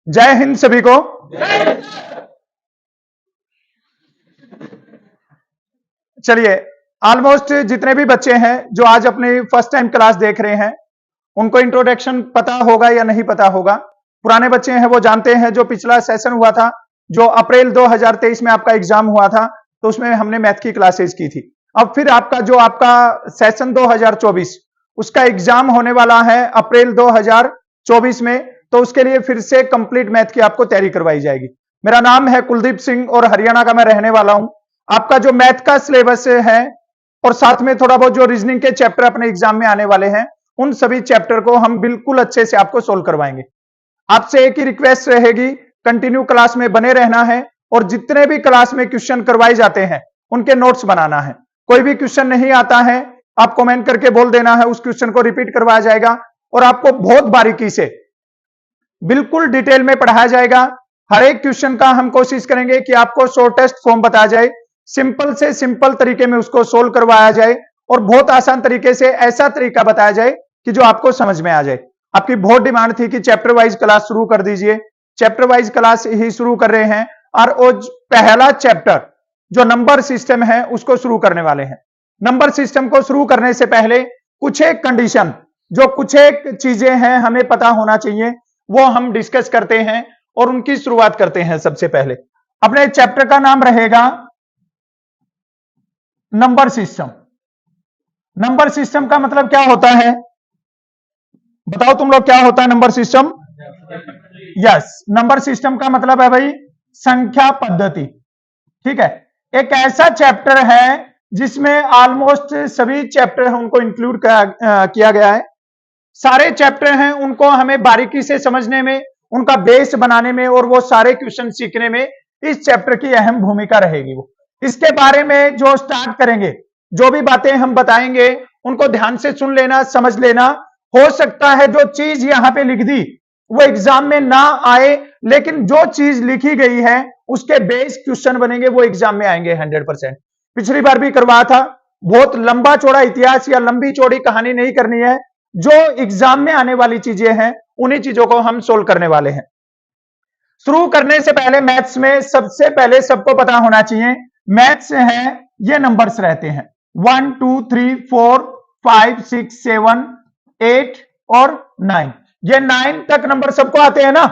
जय हिंद सभी को। चलिए, ऑलमोस्ट जितने भी बच्चे हैं जो आज अपनी फर्स्ट टाइम क्लास देख रहे हैं, उनको इंट्रोडक्शन पता होगा या नहीं पता होगा। पुराने बच्चे हैं वो जानते हैं, जो पिछला सेशन हुआ था, जो अप्रैल 2023 में आपका एग्जाम हुआ था, तो उसमें हमने मैथ की क्लासेस की थी। अब फिर आपका सेशन 2024 उसका एग्जाम होने वाला है अप्रैल 2024 में, तो उसके लिए फिर से कंप्लीट मैथ की आपको तैयारी करवाई जाएगी। मेरा नाम है कुलदीप सिंह और हरियाणा का मैं रहने वाला हूं। आपका जो मैथ का सिलेबस है और साथ में थोड़ा बहुत जो रीजनिंग के चैप्टर अपने एग्जाम में आने वाले हैं, उन सभी चैप्टर को हम बिल्कुल अच्छे से आपको सोल्व करवाएंगे। आपसे एक ही रिक्वेस्ट रहेगी, कंटिन्यू क्लास में बने रहना है और जितने भी क्लास में क्वेश्चन करवाए जाते हैं उनके नोट्स बनाना है। कोई भी क्वेश्चन नहीं आता है, आप कमेंट करके बोल देना है, उस क्वेश्चन को रिपीट करवाया जाएगा और आपको बहुत बारीकी से बिल्कुल डिटेल में पढ़ाया जाएगा। हर एक क्वेश्चन का हम कोशिश करेंगे कि आपको शॉर्टेस्ट फॉर्म बताया जाए, सिंपल से सिंपल तरीके में उसको सोल्व करवाया जाए और बहुत आसान तरीके से ऐसा तरीका बताया जाए कि जो आपको समझ में आ जाए। आपकी बहुत डिमांड थी कि चैप्टर वाइज क्लास शुरू कर दीजिए, चैप्टर वाइज क्लास ही शुरू कर रहे हैं और वो पहला चैप्टर जो नंबर सिस्टम है उसको शुरू करने वाले हैं। नंबर सिस्टम को शुरू करने से पहले कुछ एक कंडीशन, जो कुछ एक चीजें हैं हमें पता होना चाहिए, वो हम डिस्कस करते हैं और उनकी शुरुआत करते हैं। सबसे पहले अपने चैप्टर का नाम रहेगा नंबर सिस्टम। नंबर सिस्टम का मतलब क्या होता है, बताओ तुम लोग, क्या होता है number system? Yes, number system का मतलब है भाई संख्या पद्धति। ठीक है, एक ऐसा चैप्टर है जिसमें ऑलमोस्ट सभी चैप्टर हैं उनको इंक्लूड किया गया है। सारे चैप्टर हैं उनको हमें बारीकी से समझने में, उनका बेस बनाने में और वो सारे क्वेश्चन सीखने में इस चैप्टर की अहम भूमिका रहेगी। वो इसके बारे में जो स्टार्ट करेंगे, जो भी बातें हम बताएंगे उनको ध्यान से सुन लेना, समझ लेना। हो सकता है जो चीज यहां पे लिख दी वो एग्जाम में ना आए, लेकिन जो चीज लिखी गई है उसके बेस क्वेश्चन बनेंगे, वो एग्जाम में आएंगे 100%। पिछली बार भी करवाया था, बहुत लंबा चौड़ा इतिहास या लंबी चौड़ी कहानी नहीं करनी है, जो एग्जाम में आने वाली चीजें हैं उन्हीं चीजों को हम सोल्व करने वाले हैं। शुरू करने से पहले मैथ्स में सबसे पहले सबको पता होना चाहिए, मैथ्स है ये नंबर्स रहते हैं 1 2 3 4 5 6 7 8 और 9। ये 9 तक नंबर सबको आते हैं ना?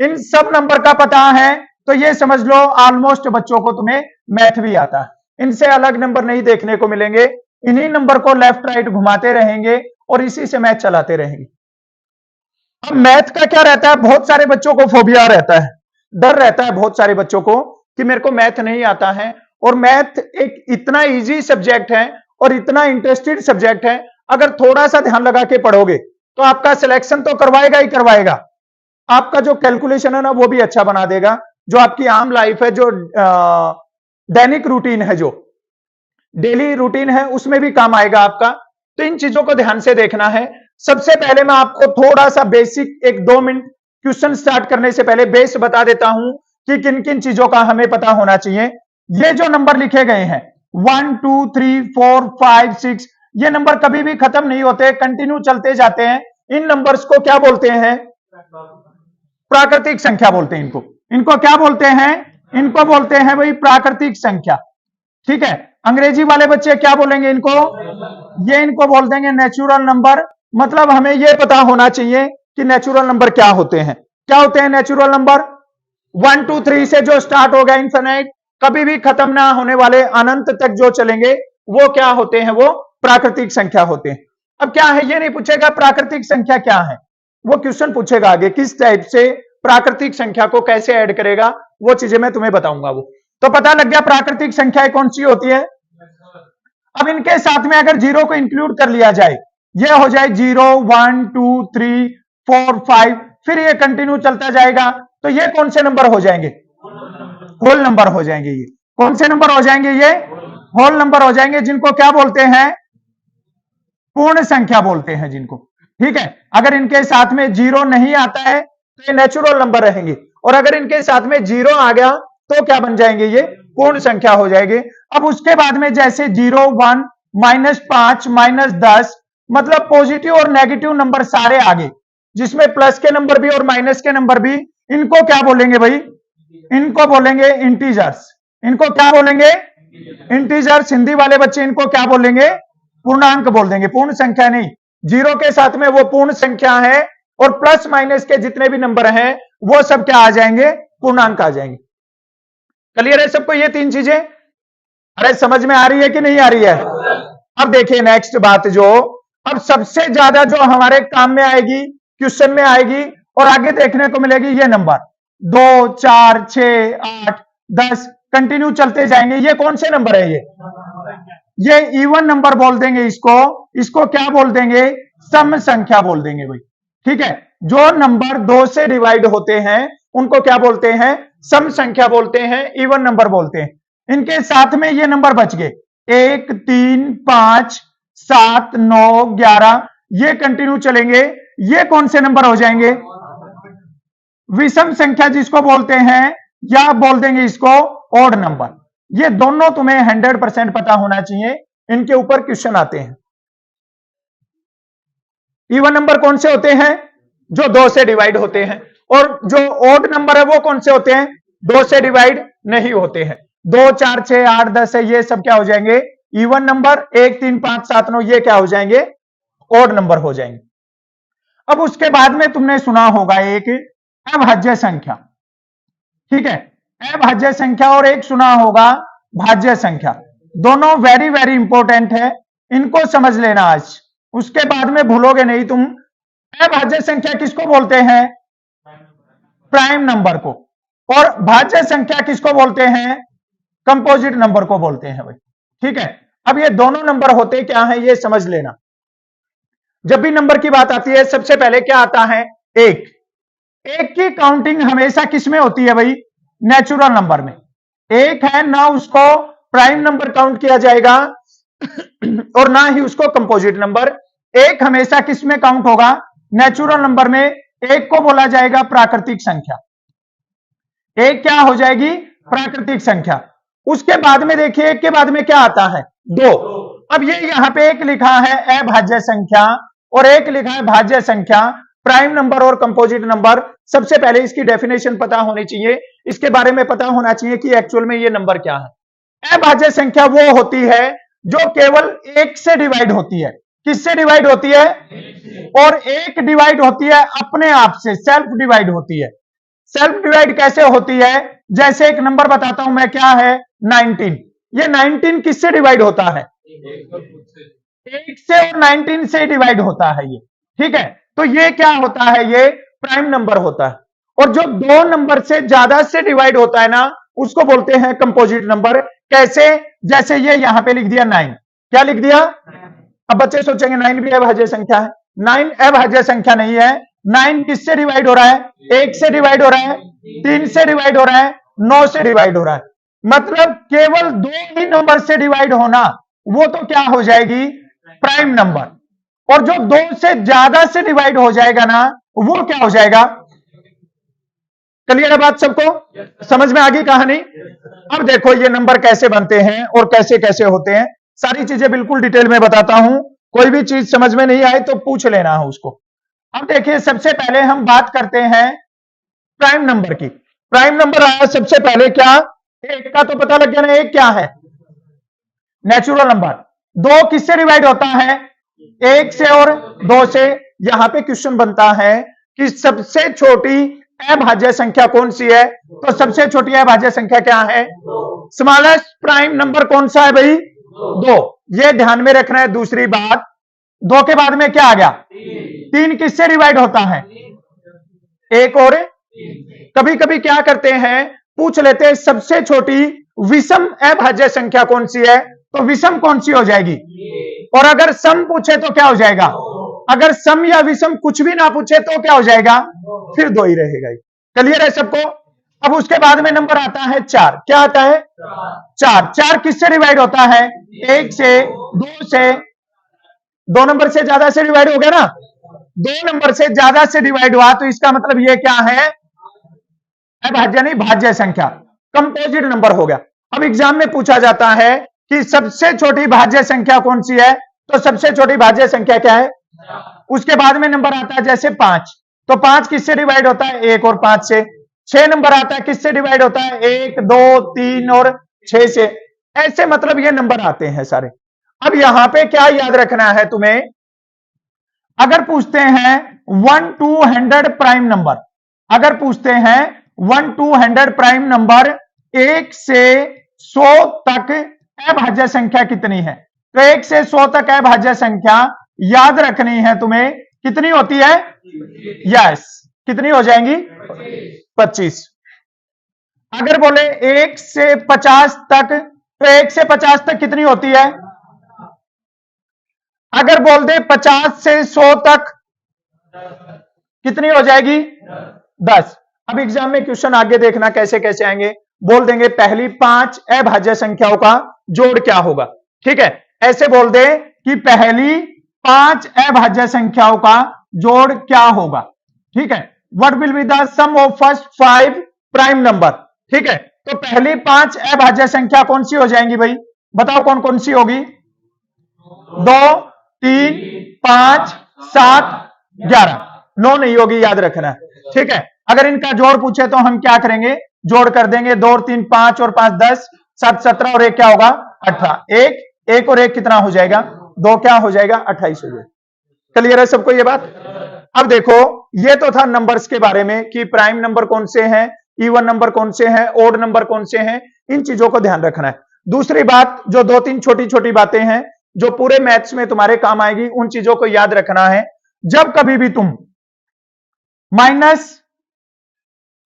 इन सब नंबर का पता है तो ये समझ लो ऑलमोस्ट बच्चों को तुम्हें मैथ भी आता है। इनसे अलग नंबर नहीं देखने को मिलेंगे, इन्हीं नंबर को लेफ्ट राइट घुमाते रहेंगे और इसी से मैथ चलाते रहेंगे। अब मैथ का क्या रहता है, बहुत सारे बच्चों को फोबिया रहता है, डर रहता है बहुत सारे बच्चों को कि मेरे को मैथ नहीं आता है। और मैथ एक इतना इजी सब्जेक्ट है और इतना इंटरेस्टेड सब्जेक्ट है, अगर थोड़ा सा ध्यान लगा के पढ़ोगे तो आपका सिलेक्शन तो करवाएगा ही करवाएगा, आपका जो कैलकुलेशन है ना वो भी अच्छा बना देगा। जो आपकी आम लाइफ है, जो दैनिक रूटीन है, जो डेली रूटीन है, उसमें भी काम आएगा आपका। तो इन चीजों को ध्यान से देखना है। सबसे पहले मैं आपको थोड़ा सा बेसिक 1-2 मिनट क्वेश्चन स्टार्ट करने से पहले बेस बता देता हूं कि किन किन चीजों का हमें पता होना चाहिए। ये जो नंबर लिखे गए हैं 1 2 3 4 5 6, ये नंबर कभी भी खत्म नहीं होते, कंटिन्यू चलते जाते हैं। इन नंबर्स को क्या बोलते हैं? प्राकृतिक संख्या बोलते हैं इनको। इनको क्या बोलते हैं? इनको बोलते हैं भाई प्राकृतिक संख्या। ठीक है, अंग्रेजी वाले बच्चे क्या बोलेंगे इनको? ये इनको बोल देंगे नेचुरल नंबर। मतलब हमें यह पता होना चाहिए कि नेचुरल नंबर क्या होते हैं। क्या होते हैं नेचुरल नंबर? 1 2 3 से जो स्टार्ट होगा इनफिनिट, कभी भी खत्म ना होने वाले अनंत तक जो चलेंगे, वो क्या होते हैं? वो प्राकृतिक संख्या होते हैं। अब क्या है, ये नहीं पूछेगा प्राकृतिक संख्या क्या है, वो क्वेश्चन पूछेगा आगे किस टाइप से प्राकृतिक संख्या को कैसे ऐड करेगा, वो चीजें मैं तुम्हें बताऊंगा। वो तो पता लग गया प्राकृतिक संख्याएं कौन सी होती है। अब इनके साथ में अगर जीरो को इंक्लूड कर लिया जाए, ये हो जाए 0 1 2 3 4 5, फिर ये कंटिन्यू चलता जाएगा, तो ये कौन से नंबर हो जाएंगे? होल नंबर हो जाएंगे। ये कौन से नंबर हो जाएंगे? ये होल नंबर हो जाएंगे, जिनको क्या बोलते हैं? पूर्ण संख्या बोलते हैं जिनको। ठीक है, अगर इनके साथ में जीरो नहीं आता है तो ये नेचुरल नंबर रहेंगे, और अगर इनके साथ में जीरो आ गया तो क्या बन जाएंगे? ये पूर्ण संख्या हो जाएंगे। अब उसके बाद में जैसे 0 1 -5 -10, मतलब पॉजिटिव और नेगेटिव नंबर सारे आगे, जिसमें प्लस के नंबर भी और माइनस के नंबर भी, इनको क्या बोलेंगे भाई? इनको बोलेंगे इंटीजर्स। इनको क्या बोलेंगे? इंटीजर्स। हिंदी वाले बच्चे इनको क्या बोलेंगे? पूर्णांक बोल देंगे, पूर्ण संख्या नहीं। जीरो के साथ में वो पूर्ण संख्या है, और प्लस माइनस के जितने भी नंबर हैं वो सब क्या आ जाएंगे? पूर्णांक आ जाएंगे। क्लियर है सबको ये तीन चीजें? अरे समझ में आ रही है कि नहीं आ रही है? अब देखिए नेक्स्ट बात, जो अब सबसे ज्यादा जो हमारे काम में आएगी, क्वेश्चन में आएगी और आगे देखने को मिलेगी, ये नंबर 2, 4, 6, 8, 10 कंटिन्यू चलते जाएंगे। ये कौन से नंबर है? ये इवन नंबर बोल देंगे इसको। इसको क्या बोल देंगे? सम संख्या बोल देंगे भाई। ठीक है, जो नंबर 2 से डिवाइड होते हैं उनको क्या बोलते हैं? सम संख्या बोलते हैं, इवन नंबर बोलते हैं। इनके साथ में ये नंबर बच गए 1, 3, 5, 7, 9, 11, ये कंटिन्यू चलेंगे। ये कौन से नंबर हो जाएंगे? विषम संख्या जिसको बोलते हैं, या बोल देंगे इसको ऑड नंबर। ये दोनों तुम्हें 100% पता होना चाहिए, इनके ऊपर क्वेश्चन आते हैं। इवन नंबर कौन से होते हैं? जो 2 से डिवाइड होते हैं। और जो ऑड नंबर है वो कौन से होते हैं? 2 से डिवाइड नहीं होते हैं। 2, 4, 6, 8, 10 है, ये सब क्या हो जाएंगे? Even number. 1, 3, 5, 7, 9 ये क्या हो जाएंगे? ऑड नंबर हो जाएंगे। अब उसके बाद में तुमने सुना होगा एक अभाज्य संख्या। ठीक है, अभाज्य संख्या, और एक सुना होगा भाज्य संख्या। दोनों वेरी वेरी इंपॉर्टेंट है, इनको समझ लेना आज, उसके बाद में भूलोगे नहीं तुम। अभाज्य संख्या किसको बोलते हैं? प्राइम नंबर को। और भाज्य संख्या किसको बोलते हैं? कंपोजिट नंबर को बोलते हैं भाई। ठीक है, अब ये दोनों नंबर होते क्या है ये समझ लेना। जब भी नंबर की बात आती है सबसे पहले क्या आता है? एक। एक की काउंटिंग हमेशा किस में होती है भाई? नेचुरल नंबर में। एक है ना, उसको प्राइम नंबर काउंट किया जाएगा और ना ही उसको कंपोजिट नंबर। एक हमेशा किस में काउंट होगा? नेचुरल नंबर में। एक को बोला जाएगा प्राकृतिक संख्या। एक क्या हो जाएगी? प्राकृतिक संख्या। उसके बाद में देखिए, एक के बाद में क्या आता है? 2। अब ये यहां पे एक लिखा है अभाज्य संख्या और एक लिखा है भाज्य संख्या। प्राइम नंबर और कंपोजिट नंबर, सबसे पहले इसकी डेफिनेशन पता होनी चाहिए, इसके बारे में पता होना चाहिए कि एक्चुअल में ये नंबर क्या है। अभाज्य संख्या वो होती है जो केवल एक से डिवाइड होती है। किससे डिवाइड होती है? और एक डिवाइड होती है अपने आप से, सेल्फ डिवाइड होती है। सेल्फ डिवाइड कैसे होती है? जैसे एक नंबर बताता हूं मैं, क्या है? 19। ये 19 किससे डिवाइड होता है? एक से, और 19 से डिवाइड होता है ये। ठीक है, तो ये क्या होता है? ये प्राइम नंबर होता है। और जो 2 नंबर से ज्यादा से डिवाइड होता है ना, उसको बोलते हैं कंपोजिट नंबर। कैसे? जैसे ये यहां पे लिख दिया 9। क्या लिख दिया? अब बच्चे सोचेंगे 9 भी अभाज्य संख्या है। 9 अभाज्य संख्या नहीं है। 9 किससे डिवाइड हो रहा है? 1 से डिवाइड हो रहा है, 3 से डिवाइड हो रहा है, 9 से डिवाइड हो रहा है। मतलब केवल 2 ही नंबर से डिवाइड होना, वो तो क्या हो जाएगी? Prime number. और जो 2 से ज्यादा से डिवाइड हो जाएगा ना, वो क्या हो जाएगा? क्लियर है बात सबको? समझ में आ गई कहानी? अब देखो ये नंबर कैसे बनते हैं और कैसे कैसे होते हैं, सारी चीजें बिल्कुल डिटेल में बताता हूं। कोई भी चीज समझ में नहीं आए तो पूछ लेना है उसको। अब देखिए, सबसे पहले हम बात करते हैं प्राइम नंबर की। प्राइम नंबर आया सबसे पहले क्या? एक का तो पता लग गया ना, एक क्या है? Natural number. 2 किससे डिवाइड होता है? 1 से और 2 से। यहां पे क्वेश्चन बनता है कि सबसे छोटी अभाज्य संख्या कौन सी है? तो सबसे छोटी अभाज्य संख्या क्या है? स्मॉलेस्ट प्राइम नंबर कौन सा है भाई? 2। ये ध्यान में रखना है। दूसरी बात, 2 के बाद में क्या आ गया? 3 किससे डिवाइड होता है? 1 और। कभी कभी क्या करते हैं, पूछ लेते हैं सबसे छोटी विषम अभाज्य संख्या कौन सी है? तो विषम कौन सी हो जाएगी? और अगर सम पूछे तो क्या हो जाएगा? अगर सम या विषम कुछ भी ना पूछे तो क्या हो जाएगा? फिर 2 ही रहेगा। क्लियर है सबको? अब उसके बाद में नंबर आता है 4। क्या आता है? 4। 4 किससे डिवाइड होता है? 1 से, 2 से। 2 नंबर से ज्यादा से डिवाइड हो गया ना? 2 नंबर से ज्यादा से डिवाइड हुआ, तो इसका मतलब ये क्या है? अभाज्य नहीं, भाज्य संख्या, कंपोजिट नंबर हो गया। अब एग्जाम में पूछा जाता है कि सबसे छोटी भाज्य संख्या कौन सी है? तो सबसे छोटी भाज्य संख्या क्या है? उसके बाद में नंबर आता है जैसे 5। तो 5 किससे डिवाइड होता है? 1 और 5 से। 6 नंबर आता है, किससे डिवाइड होता है? 1, 2, 3 और 6 से। ऐसे मतलब ये नंबर आते हैं सारे। अब यहां पे क्या याद रखना है तुम्हें, अगर पूछते हैं 1 to 100 प्राइम नंबर, अगर पूछते हैं 1 to 100 प्राइम नंबर, 1 से 100 तक अभाज्य संख्या कितनी है? तो 1 से 100 तक अभाज्य संख्या याद रखनी है तुम्हें, कितनी होती है? यस, कितनी हो जाएंगी? 25। अगर बोले 1 से 50 तक, तो 1 से 50 तक कितनी होती है? अगर बोल दे 50 से 100 तक कितनी हो जाएगी? 10। अब एग्जाम में क्वेश्चन आगे देखना कैसे कैसे आएंगे। बोल देंगे पहली 5 अभाज्य संख्याओं का जोड़ क्या होगा, ठीक है? ऐसे बोल दे कि पहली 5 अभाज्य संख्याओं का जोड़ क्या होगा, ठीक है? What will be the sum of first 5 prime number, ठीक है? तो पहली 5 अभाज्य संख्या कौन सी हो जाएंगी भाई? बताओ कौन कौन सी होगी? 2, 3, 5, 7, 11। 9 नहीं होगी, याद रखना, ठीक है? अगर इनका जोड़ पूछे तो हम क्या करेंगे? जोड़ कर देंगे। 2 और 3 5 और 5 10, 7 17 और 1 क्या होगा? 18। 1 और 1 कितना हो जाएगा? 2 क्या हो जाएगा? 28 हो जाएगा। क्लियर है सबको ये बात? अब देखो, ये तो था नंबर्स के बारे में कि प्राइम नंबर कौन से हैं, इवन नंबर कौन से हैं, ओड नंबर कौन से हैं, इन चीजों को ध्यान रखना है। दूसरी बात, जो 2-3 छोटी छोटी बातें हैं जो पूरे मैथ्स में तुम्हारे काम आएगी, उन चीजों को याद रखना है। जब कभी भी तुम माइनस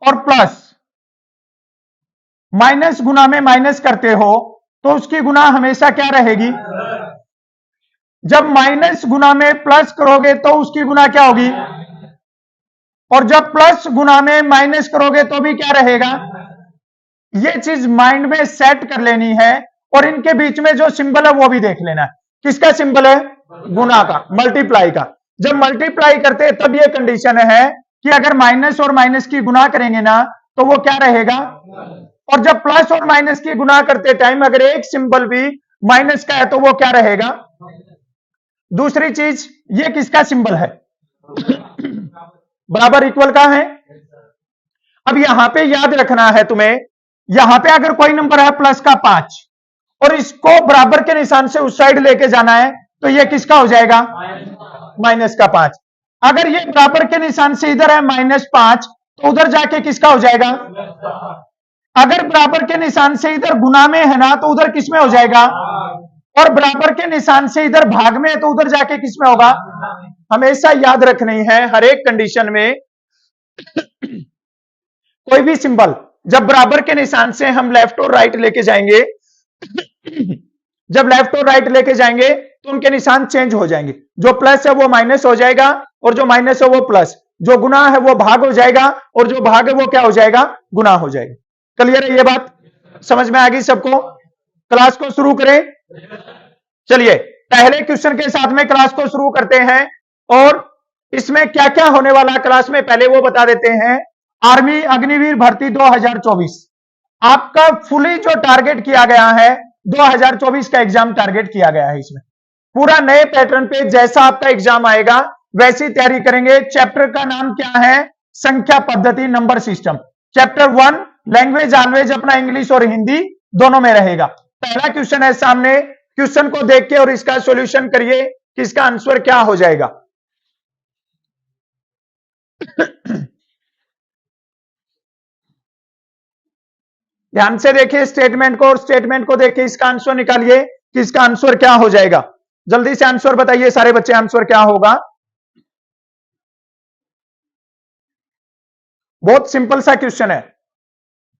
और प्लस, माइनस गुना में माइनस करते हो तो उसकी गुना हमेशा क्या रहेगी? जब माइनस गुना में प्लस करोगे तो उसकी गुना क्या होगी? और जब प्लस गुना में माइनस करोगे तो भी क्या रहेगा? ये चीज माइंड में सेट कर लेनी है। और इनके बीच में जो सिंबल है वो भी देख लेना है। किसका सिंबल है? गुना का, मल्टीप्लाई का। जब मल्टीप्लाई करते हैं तब ये कंडीशन है कि अगर माइनस और माइनस की गुना करेंगे ना तो वो क्या रहेगा? और जब प्लस और माइनस की गुना करते टाइम अगर एक सिंबल भी माइनस का है तो वो क्या रहेगा? दूसरी चीज, ये किसका सिंबल है? बराबर इक्वल का है। अब यहां पे याद रखना है तुम्हें, यहां पे अगर कोई नंबर है प्लस का 5 और इसको बराबर के निशान से उस साइड लेके जाना है तो ये किसका हो जाएगा? माइनस का 5। अगर ये बराबर के निशान से इधर है -5 तो उधर जाके किसका हो जाएगा? अगर बराबर के निशान से इधर गुना में है ना तो उधर किस में हो जाएगा? और बराबर के निशान से इधर भाग में है तो उधर जाके किस में होगा? हमेशा याद रखनी है हर एक कंडीशन में कोई भी सिंबल जब बराबर के निशान से हम लेफ्ट और राइट लेके जाएंगे, जब लेफ्ट और राइट लेके जाएंगे तो उनके निशान चेंज हो जाएंगे। जो प्लस है वो माइनस हो जाएगा और जो माइनस है वो प्लस, जो गुना है वो भाग हो जाएगा और जो भाग है वो क्या हो जाएगा? गुना हो जाएगा। क्लियर है ये बात? समझ में आ गई सबको? क्लास को शुरू करें। चलिए पहले क्वेश्चन के साथ में क्लास को शुरू करते हैं और इसमें क्या क्या होने वाला क्लास में पहले वो बता देते हैं। आर्मी अग्निवीर भर्ती 2024 आपका फुली जो टारगेट किया गया है, 2024 का एग्जाम टारगेट किया गया है। इसमें पूरा नए पैटर्न पे जैसा आपका एग्जाम आएगा वैसी तैयारी करेंगे। चैप्टर का नाम क्या है? संख्या पद्धति, number system. Chapter 1 language always अपना इंग्लिश और हिंदी दोनों में रहेगा। पहला क्वेश्चन है सामने, क्वेश्चन को देख के और इसका सॉल्यूशन करिए कि इसका आंसर क्या हो जाएगा। ध्यान से देखिए स्टेटमेंट को और स्टेटमेंट को देख के इसका आंसर निकालिए कि इसका आंसर क्या हो जाएगा। जल्दी से आंसर बताइए सारे बच्चे, आंसर क्या होगा? बहुत सिंपल सा क्वेश्चन है,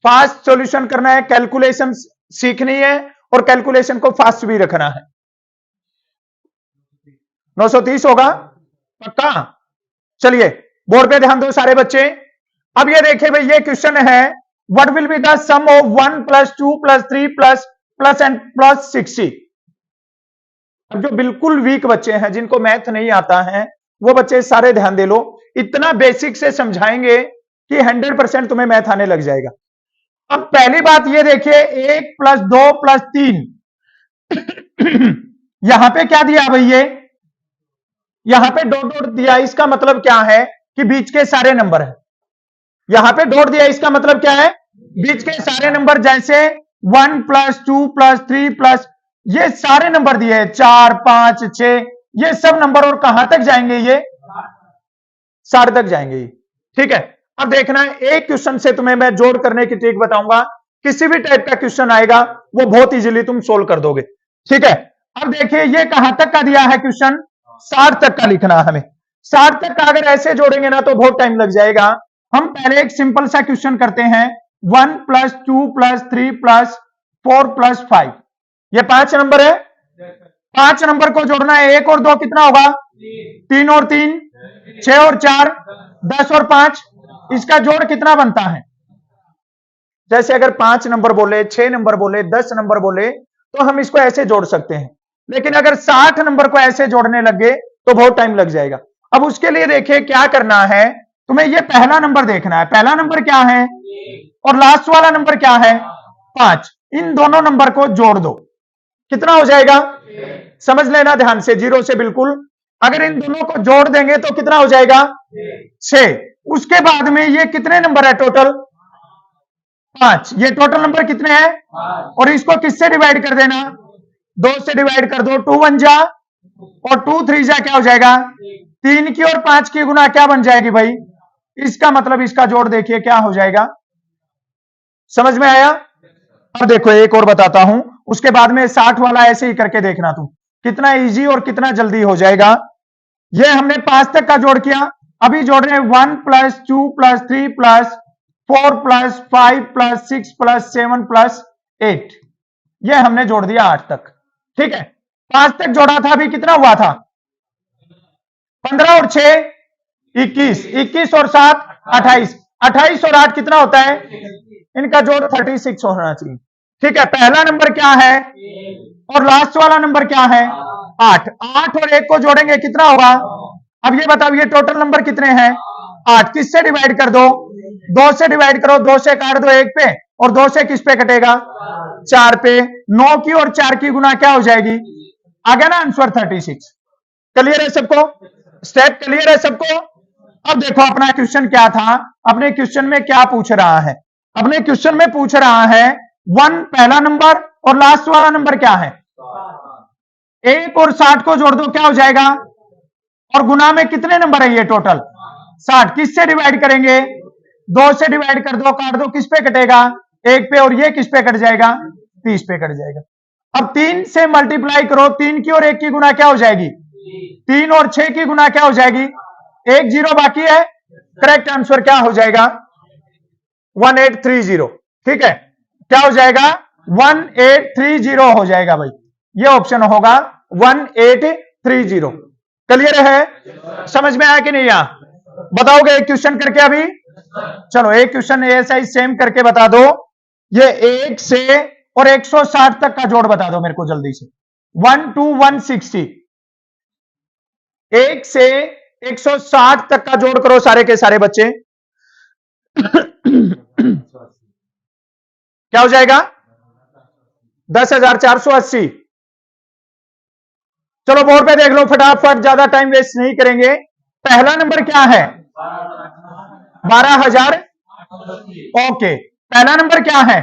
फास्ट सॉल्यूशन करना है, कैलकुलेशन सीखनी है और कैलकुलेशन को फास्ट भी रखना है। 930 होगा पक्का? चलिए बोर्ड पे ध्यान दो सारे बच्चे। अब ये देखिए भाई, ये क्वेश्चन है what will be the sum of 1 + 2 + 3 + and +60। अब जो बिल्कुल वीक बच्चे हैं जिनको मैथ नहीं आता है वो बच्चे सारे ध्यान दे लो। इतना बेसिक से समझाएंगे कि 100% तुम्हें मैथ आने लग जाएगा। अब पहली बात ये देखिए, 1 + 2 + 3 यहां पे क्या दिया भाई? ये यहां पे डॉट डॉट दिया, इसका मतलब क्या है? कि बीच के सारे नंबर है। यहां पे डॉट दिया, इसका मतलब क्या है, बीच के सारे नंबर, जैसे 1 + 2 + 3 प्लस, ये सारे नंबर दिए हैं, 4 5 6, ये सब नंबर, और कहां तक जाएंगे, ये 60 तक जाएंगे। ठीक है, अब देखना है, एक क्वेश्चन से तुम्हें मैं जोड़ करने की ट्रिक बताऊंगा। किसी भी टाइप का क्वेश्चन आएगा वो बहुत इजीली तुम सोल्व कर दोगे। ठीक है, अब देखिए ये कहां तक का दिया है क्वेश्चन, 60 तक का लिखना है हमें। 60 तक का अगर ऐसे जोड़ेंगे ना तो बहुत टाइम लग जाएगा। हम पहले एक सिंपल सा क्वेश्चन करते हैं, 1 + 2 + 3 + 4 + 5, ये 5 नंबर है। 5 नंबर को जोड़ना है, 1 और 2 कितना होगा, 3 और 3 6 और 4 10 और 5, इसका जोड़ कितना बनता है। जैसे अगर 5 नंबर बोले, 6 नंबर बोले, 10 नंबर बोले तो हम इसको ऐसे जोड़ सकते हैं, लेकिन अगर 60 नंबर को ऐसे जोड़ने लगे तो बहुत टाइम लग जाएगा। अब उसके लिए देखिए क्या करना है, तुम्हें ये पहला नंबर देखना है, पहला नंबर क्या है और लास्ट वाला नंबर क्या है, 5, इन दोनों नंबर को जोड़ दो, कितना हो जाएगा, समझ लेना ध्यान से, 0 से बिल्कुल, अगर इन दोनों को जोड़ देंगे तो कितना हो जाएगा, 6। उसके बाद में ये कितने नंबर है टोटल, 5, ये टोटल नंबर कितने हैं, और इसको किससे डिवाइड कर देना, 2 से डिवाइड कर दो, 2 1 जा और 2 3 जा, क्या हो जाएगा, 3 की और 5 की गुना क्या बन जाएगी भाई, इसका मतलब इसका जोड़ देखिए क्या हो जाएगा। समझ में आया। अब देखो एक और बताता हूं, उसके बाद में 60 वाला ऐसे ही करके देखना तुम, कितना इजी और कितना जल्दी हो जाएगा। ये हमने 5 तक का जोड़ किया, अभी जोड़ रहे हैं 1 + 2 + 3 + 4 + 5 + 6 + 7 + 8, ये हमने जोड़ दिया 8 तक। ठीक है, 5 तक जोड़ा था, अभी कितना हुआ था, 15 और 6 21, 21 और 7 28, 28 और 8 कितना होता है, इनका जोड़ 36 होना चाहिए। ठीक है, पहला नंबर क्या है और लास्ट वाला नंबर क्या है, 8, 8 और 1 को जोड़ेंगे कितना होगा। अब ये बताओ ये टोटल नंबर कितने हैं, 8, किससे डिवाइड कर दो, 2 से डिवाइड करो, 2 से काट दो 1 पे, और 2 से किस पे कटेगा, 4 पे, 9 की और 4 की गुना क्या हो जाएगी, आ गया ना आंसर 36। क्लियर है सबको, स्टेप क्लियर है सबको। अब देखो अपना क्वेश्चन क्या था, अपने क्वेश्चन में क्या पूछ रहा है, अपने क्वेश्चन में पूछ रहा है 1 पहला नंबर और लास्ट वाला नंबर क्या है, 1 और 60 को जोड़ दो क्या हो जाएगा, और गुना में कितने नंबर है ये टोटल 60, किससे डिवाइड करेंगे, 2 से डिवाइड कर दो, काट दो, किस पे कटेगा, 1 पे, और ये किस पे कट जाएगा, 30 पे कट जाएगा। अब 3 से मल्टीप्लाई करो, 3 की और 1 की गुना क्या हो जाएगी, 3 और 6 की गुना क्या हो जाएगी, 1 0 बाकी है, करेक्ट आंसर क्या हो जाएगा, 1830। ठीक है, क्या हो जाएगा, 1830 हो जाएगा भाई, ये ऑप्शन होगा 1830। क्लियर है, समझ में आया कि नहीं, यहां बताओगे एक क्वेश्चन करके अभी, चलो एक क्वेश्चन ऐसा ही सेम करके बता दो, ये 1 से और 160 तक का जोड़ बता दो मेरे को जल्दी से, 1 to 160, 1 से 160 तक का जोड़ करो सारे के सारे बच्चे, क्या हो जाएगा, 10,480। चलो बोर्ड पे देख लो फटाफट, ज्यादा टाइम वेस्ट नहीं करेंगे। पहला नंबर क्या है, 12,000, ओके, पहला नंबर क्या है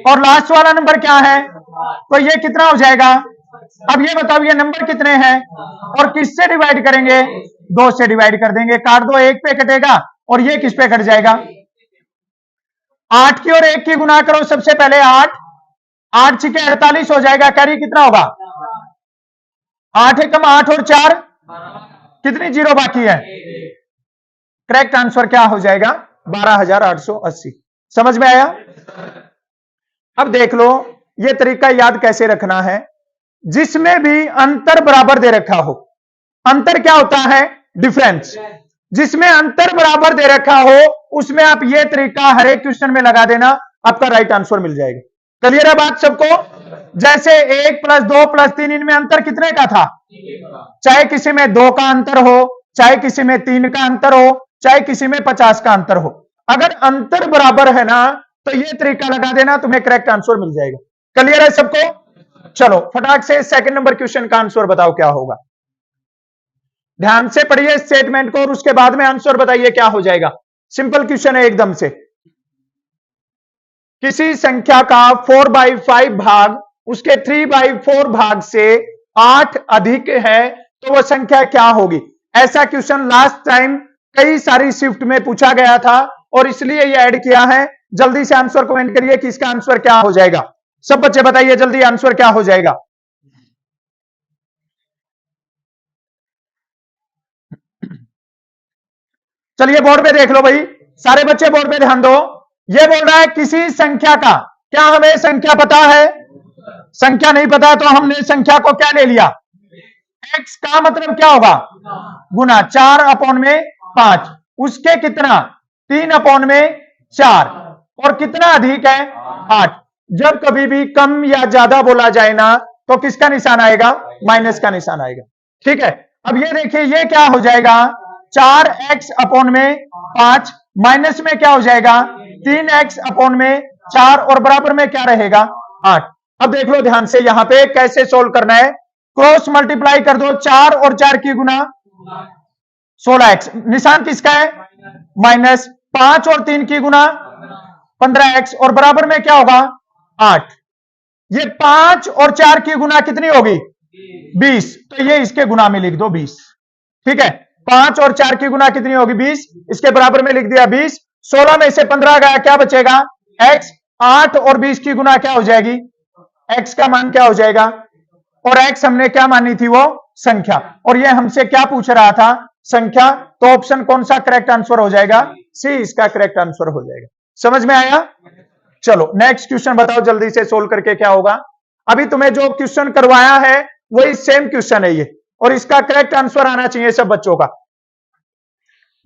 और लास्ट वाला नंबर क्या है, तो ये कितना हो जाएगा। अब ये बताओ ये नंबर कितने हैं और किससे डिवाइड करेंगे, 2 से डिवाइड कर देंगे, काट दो, 1 पे कटेगा और ये किस पे कट जाएगा, 8 की और 1 की गुना करो, सबसे पहले 8, 8 6 48 हो जाएगा, कैरी कितना होगा, 8 एकम 8 और 4, कितनी जीरो बाकी है, करेक्ट आंसर क्या हो जाएगा, 12,880। समझ में आया। अब देख लो ये तरीका याद कैसे रखना है, जिसमें भी अंतर बराबर दे रखा हो, अंतर क्या होता है, डिफरेंस, जिसमें अंतर बराबर दे रखा हो उसमें आप ये तरीका हर एक क्वेश्चन में लगा देना, आपका राइट आंसर मिल जाएगा। क्लियर है बात सबको। जैसे 1 + 2 + 3 इनमें अंतर कितने का था, चाहे किसी में 2 का अंतर हो, चाहे किसी में 3 का अंतर हो, चाहे किसी में 50 का अंतर हो, अगर अंतर बराबर है ना तो ये तरीका लगा देना, तुम्हें करेक्ट आंसर मिल जाएगा। क्लियर है सबको। चलो फटाक से सेकंड नंबर क्वेश्चन का आंसर बताओ क्या होगा। ध्यान से पढ़िए स्टेटमेंट को और उसके बाद में आंसर बताइए क्या हो जाएगा। सिंपल क्वेश्चन है एकदम से। किसी संख्या का 4/5 भाग उसके 3/4 भाग से 8 अधिक है तो वह संख्या क्या होगी। ऐसा क्वेश्चन लास्ट टाइम कई सारी शिफ्ट में पूछा गया था और इसलिए ये ऐड किया है। जल्दी से आंसर कमेंट करिए कि इसका आंसर क्या हो जाएगा। सब बच्चे बताइए जल्दी आंसर क्या हो जाएगा। चलिए बोर्ड पे देख लो भाई, सारे बच्चे बोर्ड पे ध्यान दो। ये बोल रहा है किसी संख्या का, क्या हमें संख्या पता है? संख्या नहीं पता तो हमने संख्या को क्या ले लिया? x का मतलब क्या होगा? गुना 4/5। उसके कितना? 3/4। और कितना अधिक है? 8। जब कभी भी कम या ज्यादा बोला जाए ना तो किसका निशान आएगा? माइनस का निशान आएगा। ठीक है, अब ये देखिए ये क्या हो जाएगा? 4x/5 माइनस में क्या हो जाएगा? 3x/4 और बराबर में क्या रहेगा? 8। अब देख लो ध्यान से यहां पे कैसे सोल्व करना है। क्रॉस मल्टीप्लाई कर दो, 4 और 4 की गुना 16x, निशान किसका है? माइनस। 5 और 3 की गुना 15x और बराबर में क्या होगा? 8। ये 5 और 4 की गुना कितनी होगी? 20। तो ये इसके गुना में लिख दो 20। ठीक है, 5 और 4 की गुना कितनी होगी? 20। इसके बराबर में लिख दिया 20। 16 में से 15 गया, क्या बचेगा? x। 8 और 20 की गुना क्या हो जाएगी? x का मान क्या हो जाएगा? और x हमने क्या मानी थी? वो संख्या। और ये हमसे क्या पूछ रहा था? संख्या। तो ऑप्शन कौन सा करेक्ट आंसर हो जाएगा? सी इसका करेक्ट आंसर हो जाएगा। समझ में आया? चलो नेक्स्ट क्वेश्चन बताओ जल्दी से सोल्व करके क्या होगा। अभी तुम्हें जो क्वेश्चन करवाया है वही सेम क्वेश्चन है ये, और इसका करेक्ट आंसर आना चाहिए सब बच्चों का।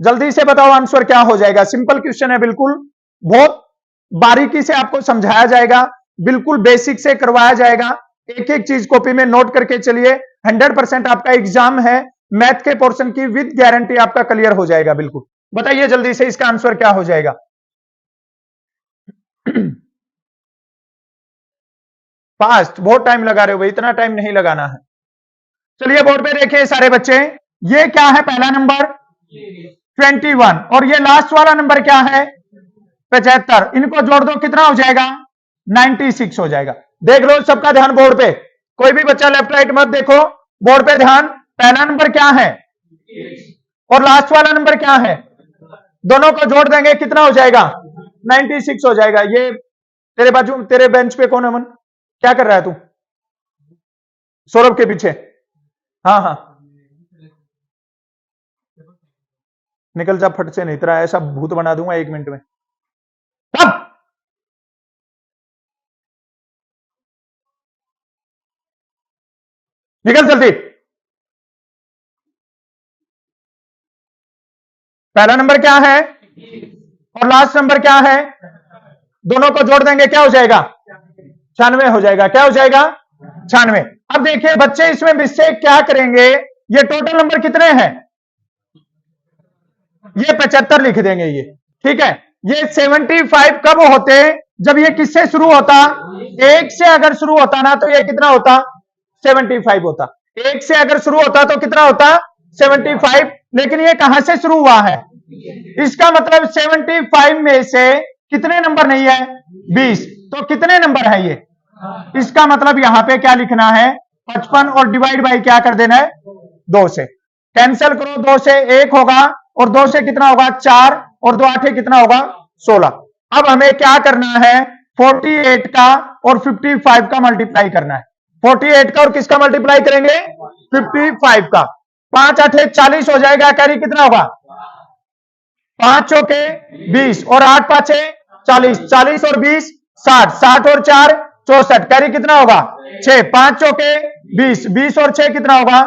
जल्दी से बताओ आंसर क्या हो जाएगा। सिंपल क्वेश्चन है बिल्कुल, बहुत बारीकी से आपको समझाया जाएगा, बिल्कुल बेसिक से करवाया जाएगा। एक एक चीज कॉपी में नोट करके चलिए। 100% आपका एग्जाम है मैथ के पोर्शन की, विद गारंटी आपका क्लियर हो जाएगा। बिल्कुल बताइए जल्दी से इसका आंसर क्या हो जाएगा। फास्ट, बहुत टाइम लगा रहे हो भाई, इतना टाइम नहीं लगाना है। चलिए बोर्ड पे देखिए सारे बच्चे, ये क्या है? पहला नंबर 21 और ये लास्ट वाला नंबर क्या है? 75। इनको जोड़ दो, कितना हो जाएगा? 96 हो जाएगा। देख लो सबका ध्यान बोर्ड पे, कोई भी बच्चा लेफ्ट राइट मत देखो, बोर्ड पे ध्यान। पहला नंबर क्या है और लास्ट वाला नंबर क्या है? दोनों को जोड़ देंगे, कितना हो जाएगा? 96 हो जाएगा। ये तेरे बाजू, तेरे बेंच पे कौन है? मन क्या कर रहा है तू? सौरभ के पीछे। हाँ हाँ, निकल जा फट से, नहीं तेरा ऐसा भूत बना दूंगा 1 मिनट में। तब निकल जल्दी। पहला नंबर क्या है और लास्ट नंबर क्या है? दोनों को जोड़ देंगे, क्या हो जाएगा? 96 हो जाएगा। क्या हो जाएगा? 96। अब देखिए बच्चे इसमें मिस्टेक क्या करेंगे, ये टोटल नंबर कितने हैं? ये 75 लिख देंगे ये। ठीक है, ये 75 कब होते? जब ये किससे शुरू होता? 1 से अगर शुरू होता ना तो ये कितना होता? 75 होता। 1 से अगर शुरू होता तो कितना होता? 75। लेकिन ये कहां से शुरू हुआ है? इसका मतलब 75 में से कितने नंबर नहीं है? 20। तो कितने नंबर है ये? इसका मतलब यहां पे क्या लिखना है? 55 और डिवाइड बाई क्या कर देना है? 2 से। कैंसिल करो, 2 से 1 होगा और 2 से कितना होगा? 4 और 2 8 कितना होगा? 16। अब हमें क्या करना है? 48 का और 55 का मल्टीप्लाई करना है। 48 का और किसका मल्टीप्लाई करेंगे? 55 का। 5 8 40 हो जाएगा। कैरी कितना होगा? 5 चौके 20 और 8 5 40। 40 और 20 60। 60 और 4 64। कैरी कितना होगा? 6। 5 चौके 20। 20 और 6 कितना होगा?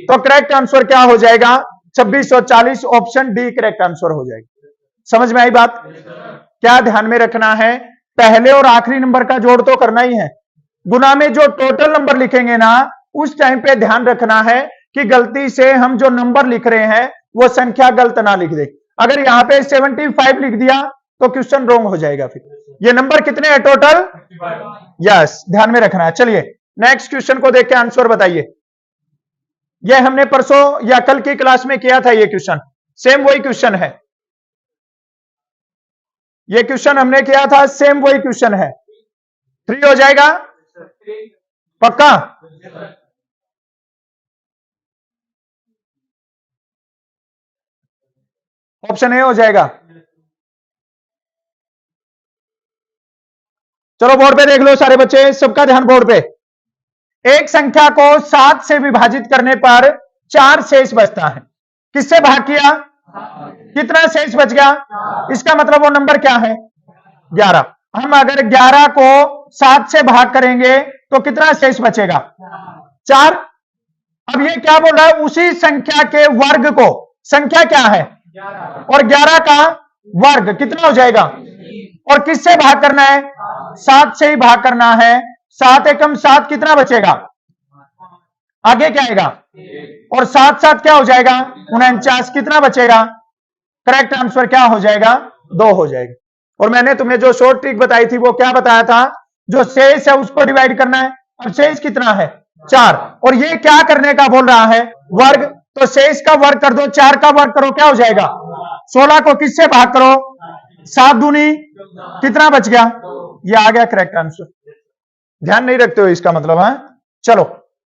तो करेक्ट आंसर क्या हो जाएगा? 2640। ऑप्शन डी करेक्ट आंसर हो जाएगा। समझ में आई बात? क्या ध्यान में रखना है? पहले और आखिरी नंबर का जोड़ तो करना ही है। गुना में जो टोटल नंबर लिखेंगे ना उस टाइम पे ध्यान रखना है कि गलती से हम जो नंबर लिख रहे हैं वो संख्या गलत ना लिख दे। अगर यहां पे 75 लिख दिया तो क्वेश्चन रॉन्ग हो जाएगा। फिर ये नंबर कितने हैं टोटल? यस, ध्यान में रखना है। चलिए नेक्स्ट क्वेश्चन को देख के आंसर बताइए। ये हमने परसों या कल की क्लास में किया था, ये क्वेश्चन सेम वही क्वेश्चन है, ये क्वेश्चन हमने किया था, सेम वही क्वेश्चन है। 3 हो जाएगा पक्का? ऑप्शन ए हो जाएगा। चलो बोर्ड पे देख लो सारे बच्चे, सबका ध्यान बोर्ड पे। एक संख्या को 7 से विभाजित करने पर 4 शेष बचता है। किससे भाग किया? कितना शेष बच गया? इसका मतलब वो नंबर क्या है? 11। हम अगर 11 को 7 से भाग करेंगे तो कितना शेष बचेगा? 4। अब ये क्या बोल रहा है? उसी संख्या के वर्ग को, संख्या क्या है? और 11 का वर्ग कितना हो जाएगा? और किससे भाग करना है? 7 से ही भाग करना है। 7 एकम 7 कितना बचेगा? आगे क्या आएगा? और 7 7 क्या हो जाएगा? 49। कितना बचेगा? करेक्ट आंसर क्या हो जाएगा? 2 हो जाएगा। और मैंने तुम्हें जो शॉर्ट ट्रिक बताई थी वो क्या बताया था? जो शेष है उसको डिवाइड करना है। और शेष कितना है? 4। और ये क्या करने का बोल रहा है? वर्ग। तो शेष का वर्ग कर दो, 4 का वर्ग करो, क्या हो जाएगा? 16 को किससे भाग करो? 7 दूनी कितना बच गया? ये आ गया करेक्ट आंसर। ध्यान नहीं रखते हो इसका मतलब है। चलो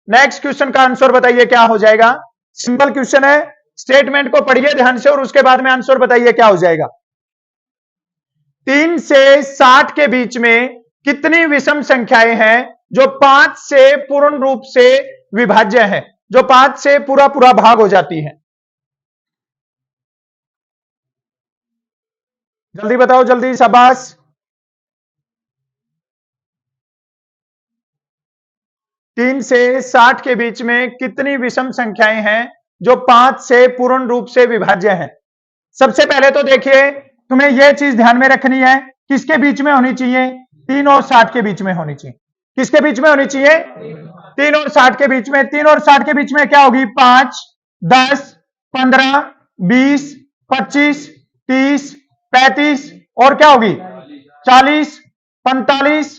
नेक्स्ट क्वेश्चन का आंसर बताइए क्या हो जाएगा। सिंपल क्वेश्चन है, स्टेटमेंट को पढ़िए ध्यान से और उसके बाद में आंसर बताइए क्या हो जाएगा। 3 से 60 के बीच में कितनी विषम संख्याएं हैं जो 5 से पूर्ण रूप से विभाज्य हैं, जो 5 से पूरा पूरा भाग हो जाती है? जल्दी बताओ, जल्दी, शाबाश। 3 से 60 के बीच में कितनी विषम संख्याएं हैं जो 5 से पूर्ण रूप से विभाज्य हैं? सबसे पहले तो देखिए तुम्हें यह चीज ध्यान में रखनी है, किसके बीच में होनी चाहिए? 3 और 60 के बीच में होनी चाहिए। किसके बीच में होनी चाहिए? 3 और 60 के बीच में। 3 और 60 के बीच में क्या होगी? 5, 10, 15, 20, 25, 30, 35 और क्या होगी? 40, 45,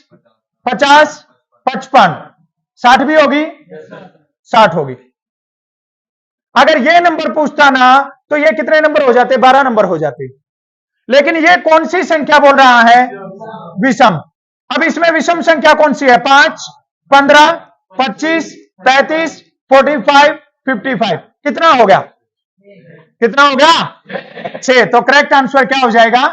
50, 55, 60 भी होगी? 60 होगी। अगर ये नंबर पूछता ना तो ये कितने नंबर हो जाते? 12 नंबर हो जाते। लेकिन ये कौन सी संख्या बोल रहा है? विषम। अब इसमें विषम संख्या कौन सी है? 5, 15, 25, 35, 45, 55। कितना हो गया? कितना हो गया? 6। तो करेक्ट आंसर क्या हो जाएगा?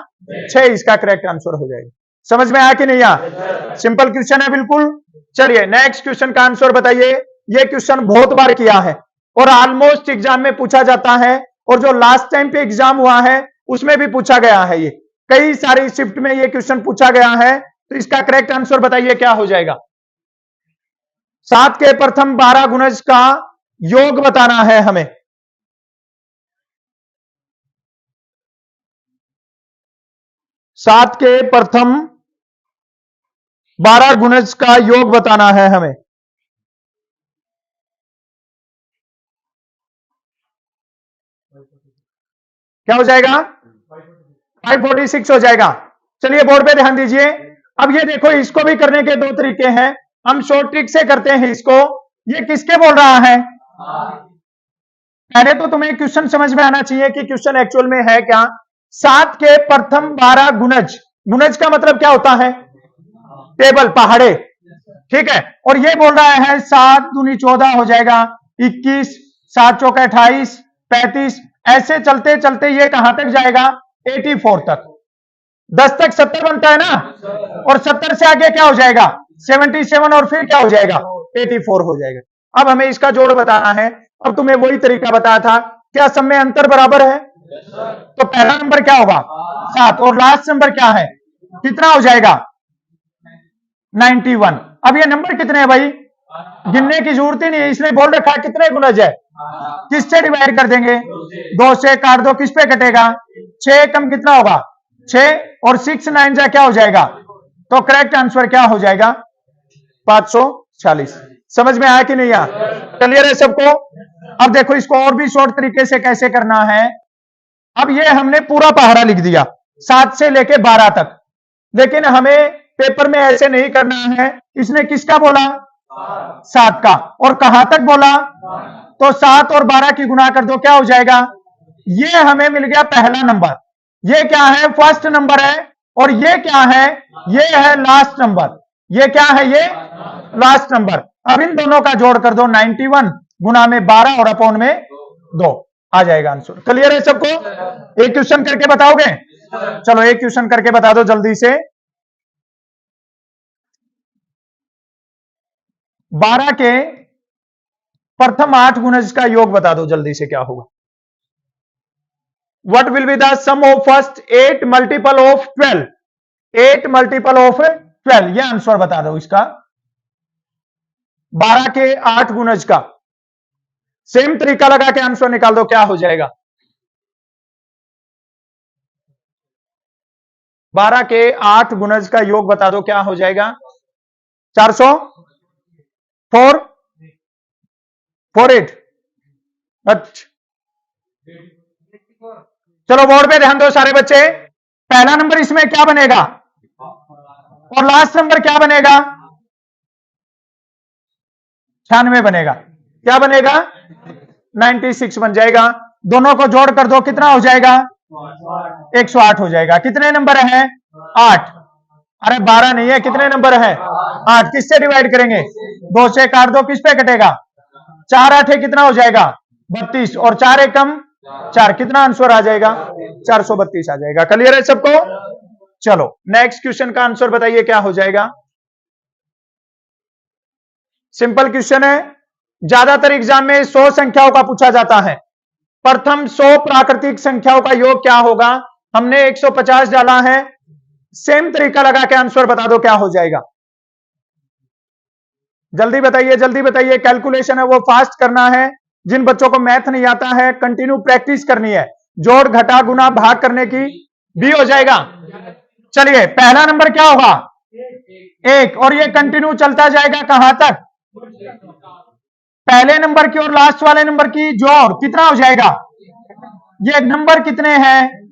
6 इसका करेक्ट आंसर हो जाएगा। समझ में आया कि नहीं आया? सिंपल क्वेश्चन है बिल्कुल। चलिए नेक्स्ट क्वेश्चन का आंसर बताइए। ये क्वेश्चन बहुत बार किया है और ऑलमोस्ट एग्जाम में पूछा जाता है, और जो लास्ट टाइम पे एग्जाम हुआ है उसमें भी पूछा गया है। ये कई सारी शिफ्ट में ये क्वेश्चन पूछा गया है। तो इसका करेक्ट आंसर बताइए क्या हो जाएगा। 7 के प्रथम 12 गुणज का योग बताना है हमें। 7 के प्रथम 12 गुणज का योग बताना है हमें। क्या हो जाएगा? 546 हो जाएगा। चलिए बोर्ड पे ध्यान दीजिए। अब ये देखो, इसको भी करने के 2 तरीके हैं। हम शॉर्ट ट्रिक से करते हैं इसको। ये किसके बोल रहा है? पहले तो तुम्हें क्वेश्चन समझ में आना चाहिए कि क्वेश्चन एक्चुअल में है क्या। 7 के प्रथम 12 गुणज, गुणज का मतलब क्या होता है? टेबल, पहाड़े, ठीक है। और ये बोल रहा है 7 दूनी 14 हो जाएगा, 21, 7 चौका 28, 35, ऐसे चलते चलते ये कहां तक जाएगा? 84 तक। 10 तक 70 बनता है ना, और 70 से आगे क्या हो जाएगा? 77, और फिर क्या हो जाएगा? 84 हो जाएगा। अब हमें इसका जोड़ बताना है। अब तुम्हें वही तरीका बताया था। क्या सब में अंतर बराबर है? तो पहला नंबर क्या होगा? 7, और लास्ट नंबर क्या है? कितना हो जाएगा? 91। अब ये नंबर कितने हैं भाई? गिनने की जरूरत ही नहीं है, इसने बोल रखा है कितने गुणज है। किससे डिवाइड कर देंगे? 2 से काट दो, किस पे कटेगा? 6 कम कितना होगा? 6, और 6 9 जा क्या हो जाएगा? तो करेक्ट आंसर क्या हो जाएगा? 546। समझ में आया कि नहीं आया? क्लियर है सबको? अब देखो इसको और भी शॉर्ट तरीके से कैसे करना है। अब ये हमने पूरा पहाड़ा लिख दिया 7 से लेके 12 तक, लेकिन हमें पेपर में ऐसे नहीं करना है। इसने किसका बोला? 7 का। और कहां तक बोला? तो 7 और 12 की गुना कर दो, क्या हो जाएगा? ये हमें मिल गया पहला नंबर। ये क्या है? फर्स्ट नंबर है। और ये क्या है? ये है लास्ट नंबर। ये क्या है? ये लास्ट नंबर। अब इन दोनों का जोड़ कर दो, 91 गुना में 12 और अपॉन में 2 आ जाएगा आंसर। क्लियर है सबको? एक क्वेश्चन करके बताओगे? चलो एक क्वेश्चन करके बता दो जल्दी से। 12 के प्रथम 8 गुणज का योग बता दो जल्दी से, क्या होगा? What will be the sum of first 8 multiple of 12? 8 multiple of 12, ये आंसर बता दो इसका। 12 के 8 गुणज का सेम तरीका लगा के आंसर निकाल दो, क्या हो जाएगा? 12 के 8 गुणज का योग बता दो, क्या हो जाएगा? 448। अच्छा, चलो बोर्ड पे ध्यान दो सारे बच्चे। पहला नंबर इसमें क्या बनेगा और लास्ट नंबर क्या बनेगा? 96 बनेगा। क्या बनेगा? 96 बन जाएगा। दोनों को जोड़ कर दो, कितना हो जाएगा? 108 हो जाएगा। कितने नंबर है? 8। अरे 12 नहीं है, कितने नंबर है? 8। किससे डिवाइड करेंगे? 2 से काट दो, किस पे कटेगा? 4 8 कितना हो जाएगा? 32। और 4 एकम 4, कितना आंसर आ जाएगा? 432 आ जाएगा। क्लियर है सबको? चलो नेक्स्ट क्वेश्चन का आंसर बताइए, क्या हो जाएगा? सिंपल क्वेश्चन है। ज्यादातर एग्जाम में 100 संख्याओं का पूछा जाता है। प्रथम 100 प्राकृतिक संख्याओं का योग क्या होगा? हमने 150 डाला है। सेम तरीका लगा के आंसर बता दो, क्या हो जाएगा? जल्दी बताइए, जल्दी बताइए। कैलकुलेशन है वो फास्ट करना है। जिन बच्चों को मैथ नहीं आता है कंटिन्यू प्रैक्टिस करनी है। जोड़ घटा गुना भाग करने की भी हो जाएगा। चलिए पहला नंबर क्या होगा? 1। और ये कंटिन्यू चलता जाएगा कहां तक? पहले नंबर की और लास्ट वाले नंबर की जोड़ कितना हो जाएगा? ये नंबर कितने हैं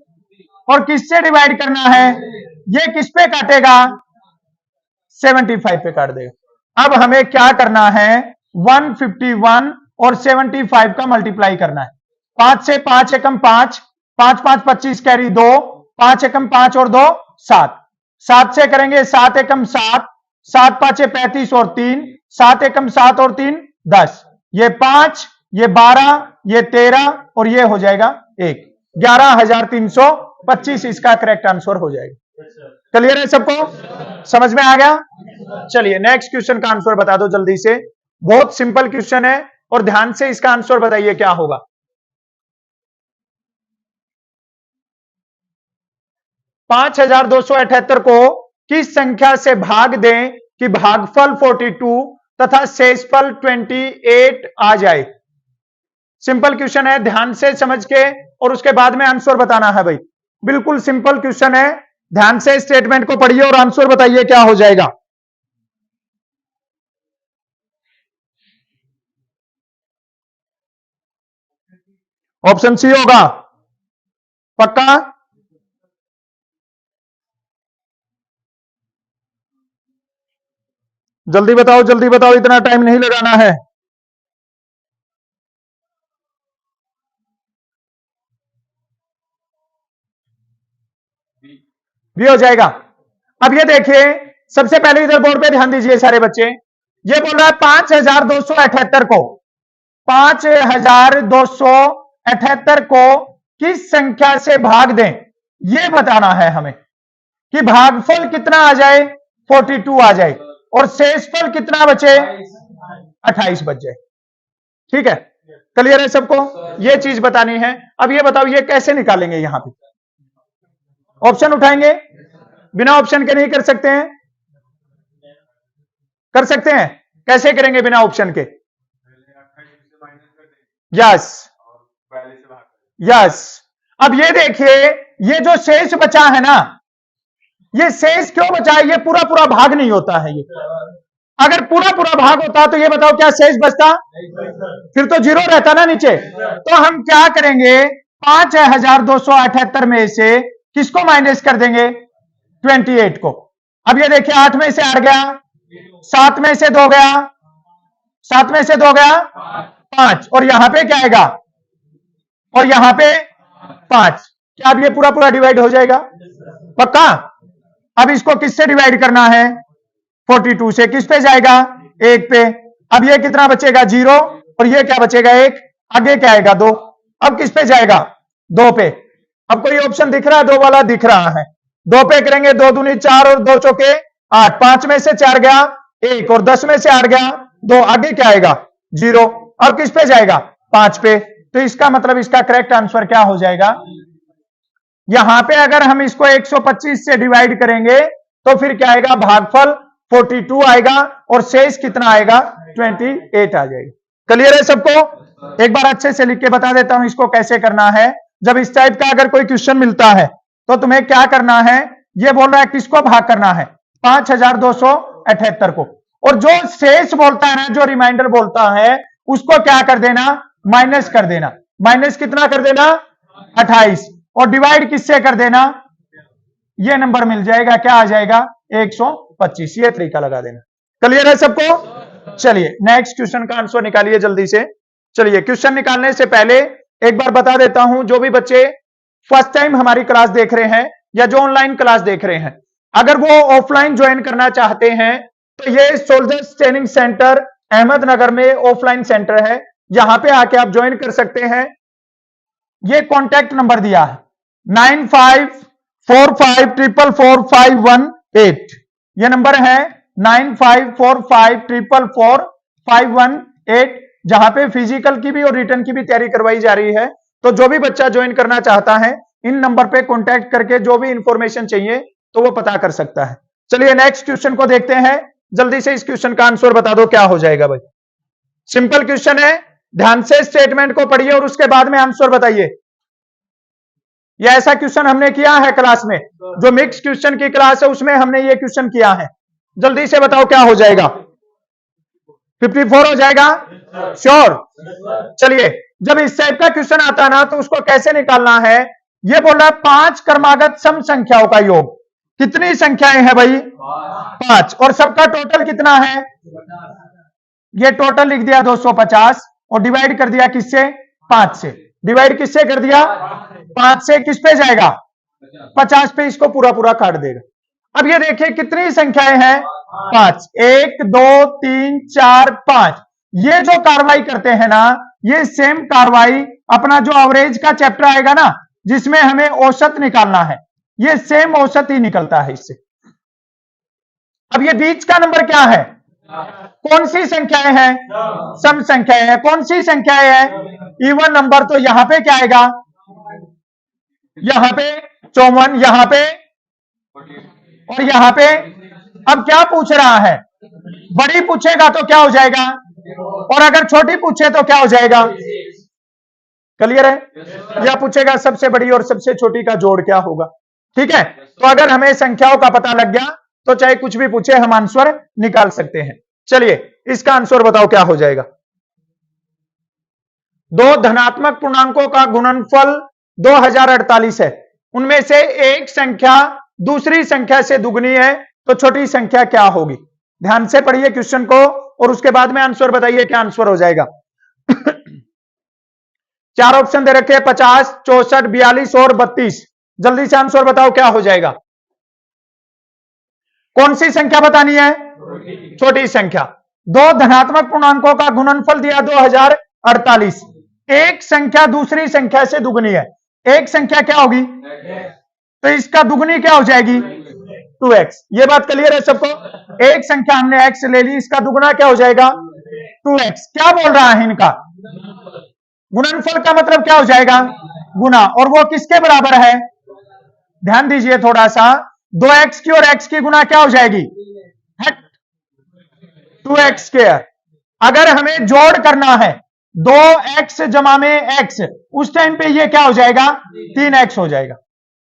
और किससे डिवाइड करना है? ये किस पे काटेगा? 75 पे काट देगा। अब हमें क्या करना है? 151 और 75 का मल्टीप्लाई करना है। 5 से 5 एकम 5, 5 5 25 कैरी 2, 5 एकम 5 और 2 7। 7 से करेंगे 7 एकम 7, 7 5 35 और 3, 7 एकम 7 और 3 10। ये 5, ये 12, ये 13 और ये हो जाएगा 1। 11,325 इसका करेक्ट आंसर हो जाएगा। क्लियर है सबको? समझ में आ गया? चलिए नेक्स्ट क्वेश्चन का आंसर बता दो जल्दी से। बहुत सिंपल क्वेश्चन है और ध्यान से इसका आंसर बताइए, क्या होगा? 5278 को किस संख्या से भाग दें कि भागफल 42 तथा शेषफल 28 आ जाए? सिंपल क्वेश्चन है, ध्यान से समझ के और उसके बाद में आंसर बताना है भाई। बिल्कुल सिंपल क्वेश्चन है, ध्यान से स्टेटमेंट को पढ़िए और आंसर बताइए, क्या हो जाएगा? ऑप्शन सी होगा। पक्का? जल्दी बताओ, जल्दी बताओ, इतना टाइम नहीं लगाना है। भी हो जाएगा। अब ये देखिए, सबसे पहले इधर बोर्ड पे ध्यान दीजिए सारे बच्चे। ये बोल रहा है 5278 को 5278 को किस संख्या से भाग दें, ये बताना है हमें कि भागफल कितना आ जाए? 42 आ जाए और शेषफल कितना बचे? 28 बच जाए। ठीक है, क्लियर है सबको? ये चीज बतानी है। अब ये बताओ ये कैसे निकालेंगे? यहां पे ऑप्शन उठाएंगे? बिना ऑप्शन के नहीं कर सकते हैं? कर सकते हैं। कैसे करेंगे बिना ऑप्शन के? Yes yes. अब ये देखिए, ये जो शेष बचा है ना, ये शेष क्यों बचा है? ये पूरा पूरा भाग नहीं होता है। ये अगर पूरा पूरा भाग होता तो ये बताओ क्या शेष बचता? फिर तो जीरो रहता ना नीचे। तो हम क्या करेंगे? 5278 में से किसको माइनस कर देंगे? 28 को। अब ये देखिए 8 में से 8 गया, 7 में से 2 गया, 7 में से 2 गया, 5 और यहां पे क्या आएगा, और यहां पे 5। क्या अब ये पूरा पूरा डिवाइड हो जाएगा? पक्का। अब इसको किससे डिवाइड करना है? 42 से। किस पे जाएगा? 1 पे। अब ये कितना बचेगा? 0। और ये क्या बचेगा? 1। आगे क्या आएगा? 2। अब किस पे जाएगा? 2 पे। अब कोई ऑप्शन दिख रहा है? 2 वाला दिख रहा है। 2 पे करेंगे, 2 दूनी 4 और 2 चौके 8। 5 में से 4 गया 1 और 10 में से 8 गया 2। आगे क्या आएगा? 0। अब किस पे जाएगा? 5 पे। तो इसका मतलब इसका करेक्ट आंसर क्या हो जाएगा? यहां पे अगर हम इसको 125 से डिवाइड करेंगे तो फिर क्या आएगा? भागफल 42 आएगा और शेष कितना आएगा? 28 आ जाएगा। क्लियर है सबको? एक बार अच्छे से लिख के बता देता हूं इसको कैसे करना है। जब इस टाइप का अगर कोई क्वेश्चन मिलता है तो तुम्हें क्या करना है? ये बोल रहा है किसको भाग करना है? 5278 को। और जो शेष बोलता है ना, जो रिमाइंडर बोलता है, उसको क्या कर देना? माइनस कर देना। माइनस कितना कर देना? 28। और डिवाइड किससे कर देना? ये नंबर मिल जाएगा, क्या आ जाएगा? 125। ये तरीका लगा देना। क्लियर है सबको? चलिए नेक्स्ट क्वेश्चन का आंसर निकालिए जल्दी से। चलिए क्वेश्चन निकालने से पहले एक बार बता देता हूं, जो भी बच्चे फर्स्ट टाइम हमारी क्लास देख रहे हैं या जो ऑनलाइन क्लास देख रहे हैं, अगर वो ऑफलाइन ज्वाइन करना चाहते हैं तो ये सोल्जर्स ट्रेनिंग सेंटर अहमदनगर में ऑफलाइन सेंटर है। यहां पे आके आप ज्वाइन कर सकते हैं। ये कॉन्टैक्ट नंबर दिया है 9545444518। ये नंबर है 9545444518, जहां पे फिजिकल की भी और रिटर्न की भी तैयारी करवाई जा रही है। तो जो भी बच्चा ज्वाइन करना चाहता है इन नंबर पे कॉन्टैक्ट करके जो भी इंफॉर्मेशन चाहिए तो वो पता कर सकता है। चलिए नेक्स्ट क्वेश्चन को देखते हैं। जल्दी से इस क्वेश्चन का आंसर बता दो, क्या हो जाएगा भाई? सिंपल क्वेश्चन है, ध्यान से स्टेटमेंट को पढ़िए और उसके बाद में आंसर बताइए। यह ऐसा क्वेश्चन हमने किया है क्लास में, जो मिक्स क्वेश्चन की क्लास है उसमें हमने ये क्वेश्चन किया है। जल्दी से बताओ क्या हो जाएगा? 54 हो जाएगा? श्योर? चलिए जब इस टाइप का क्वेश्चन आता है ना तो उसको कैसे निकालना है? ये बोल रहा है 5 क्रमागत सम संख्याओं का योग। कितनी संख्याएं हैं भाई? 5। और सबका टोटल कितना है? ये टोटल लिख दिया 250 और डिवाइड कर दिया किससे? 5 से। डिवाइड किससे कर दिया? 5 से। किस पे जाएगा? 50 पे। इसको पूरा पूरा काट देगा। अब ये देखिए कितनी संख्याएं हैं? 5। 1 2 3 4 5। ये जो कार्रवाई करते हैं ना, ये सेम कार्रवाई अपना जो एवरेज का चैप्टर आएगा ना, जिसमें हमें औसत निकालना है, ये सेम औसत ही निकलता है इससे। अब ये बीच का नंबर क्या है? कौन सी संख्याएं हैं? सम संख्याएं हैं। कौन सी संख्याएं हैं? Even number. तो यहां पे क्या आएगा? यहां पे 54, यहां पे और यहां पे। अब क्या पूछ रहा है? बड़ी पूछेगा तो क्या हो जाएगा, और अगर छोटी पूछे तो क्या हो जाएगा? क्लियर है? या पूछेगा सबसे बड़ी और सबसे छोटी का जोड़ क्या होगा। ठीक है, तो अगर हमें संख्याओं का पता लग गया तो चाहे कुछ भी पूछे हम आंसर निकाल सकते हैं। चलिए इसका आंसर बताओ क्या हो जाएगा? दो धनात्मक पूर्णांकों का गुणनफल 2048 है। उनमें से एक संख्या दूसरी संख्या से दुगनी है, तो छोटी संख्या क्या होगी? ध्यान से पढ़िए क्वेश्चन को और उसके बाद में आंसर बताइए क्या आंसर हो जाएगा। 4 ऑप्शन दे रखे हैं, 50, 64, 42 और 32। जल्दी से आंसर बताओ क्या हो जाएगा? कौन सी संख्या बतानी है? छोटी संख्या। दो धनात्मक पूर्णांकों का गुणनफल दिया 2048। एक संख्या दूसरी संख्या से दुगनी है। एक संख्या क्या होगी? तो इसका दुगनी क्या हो जाएगी? 2x। ये बात क्लियर है सबको? एक संख्या हमने x ले ली, इसका दुगना क्या हो जाएगा? 2x। क्या बोल रहा है इनका? गुणनफल का मतलब क्या हो जाएगा? गुना। और वो किसके बराबर है? ध्यान दीजिए थोड़ा सा। 2x की और x की गुना क्या हो जाएगी? 2x square. अगर हमें जोड़ करना है 2x जमा में x, उस टाइम पे ये क्या हो जाएगा? 3x हो जाएगा।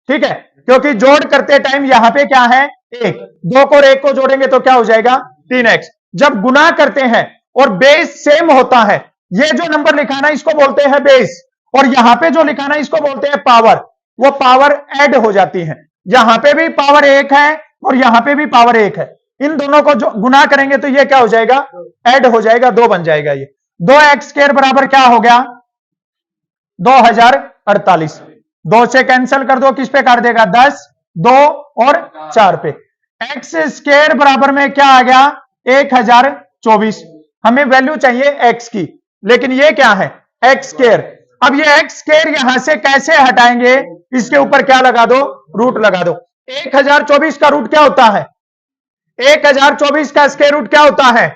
ठीक है, क्योंकि जोड़ करते टाइम यहां पे क्या है? 1। 2 को और 1 को जोड़ेंगे तो क्या हो जाएगा? 3x। जब गुना करते हैं और बेस सेम होता है, ये जो नंबर लिखा ना इसको बोलते हैं बेस, और यहां पे जो लिखा ना इसको बोलते हैं पावर। वो पावर ऐड हो जाती है। यहां पे भी पावर 1 है और यहां पे भी पावर 1 है। इन दोनों को जो गुना करेंगे तो ये क्या हो जाएगा? ऐड हो जाएगा, 2 बन जाएगा ये। 2x² बराबर क्या हो गया 2048। 2 से कैंसिल कर दो, किस पे काट देगा 10, 2 और 4 पे। x² बराबर में क्या आ गया 1024। हमें वैल्यू चाहिए x की, लेकिन ये क्या है x²। अब ये x² यहां से कैसे हटाएंगे, इसके ऊपर क्या लगा दो रूट लगा दो। 1024 का रूट क्या होता है 1024 का स्क्वायर रूट क्या होता है,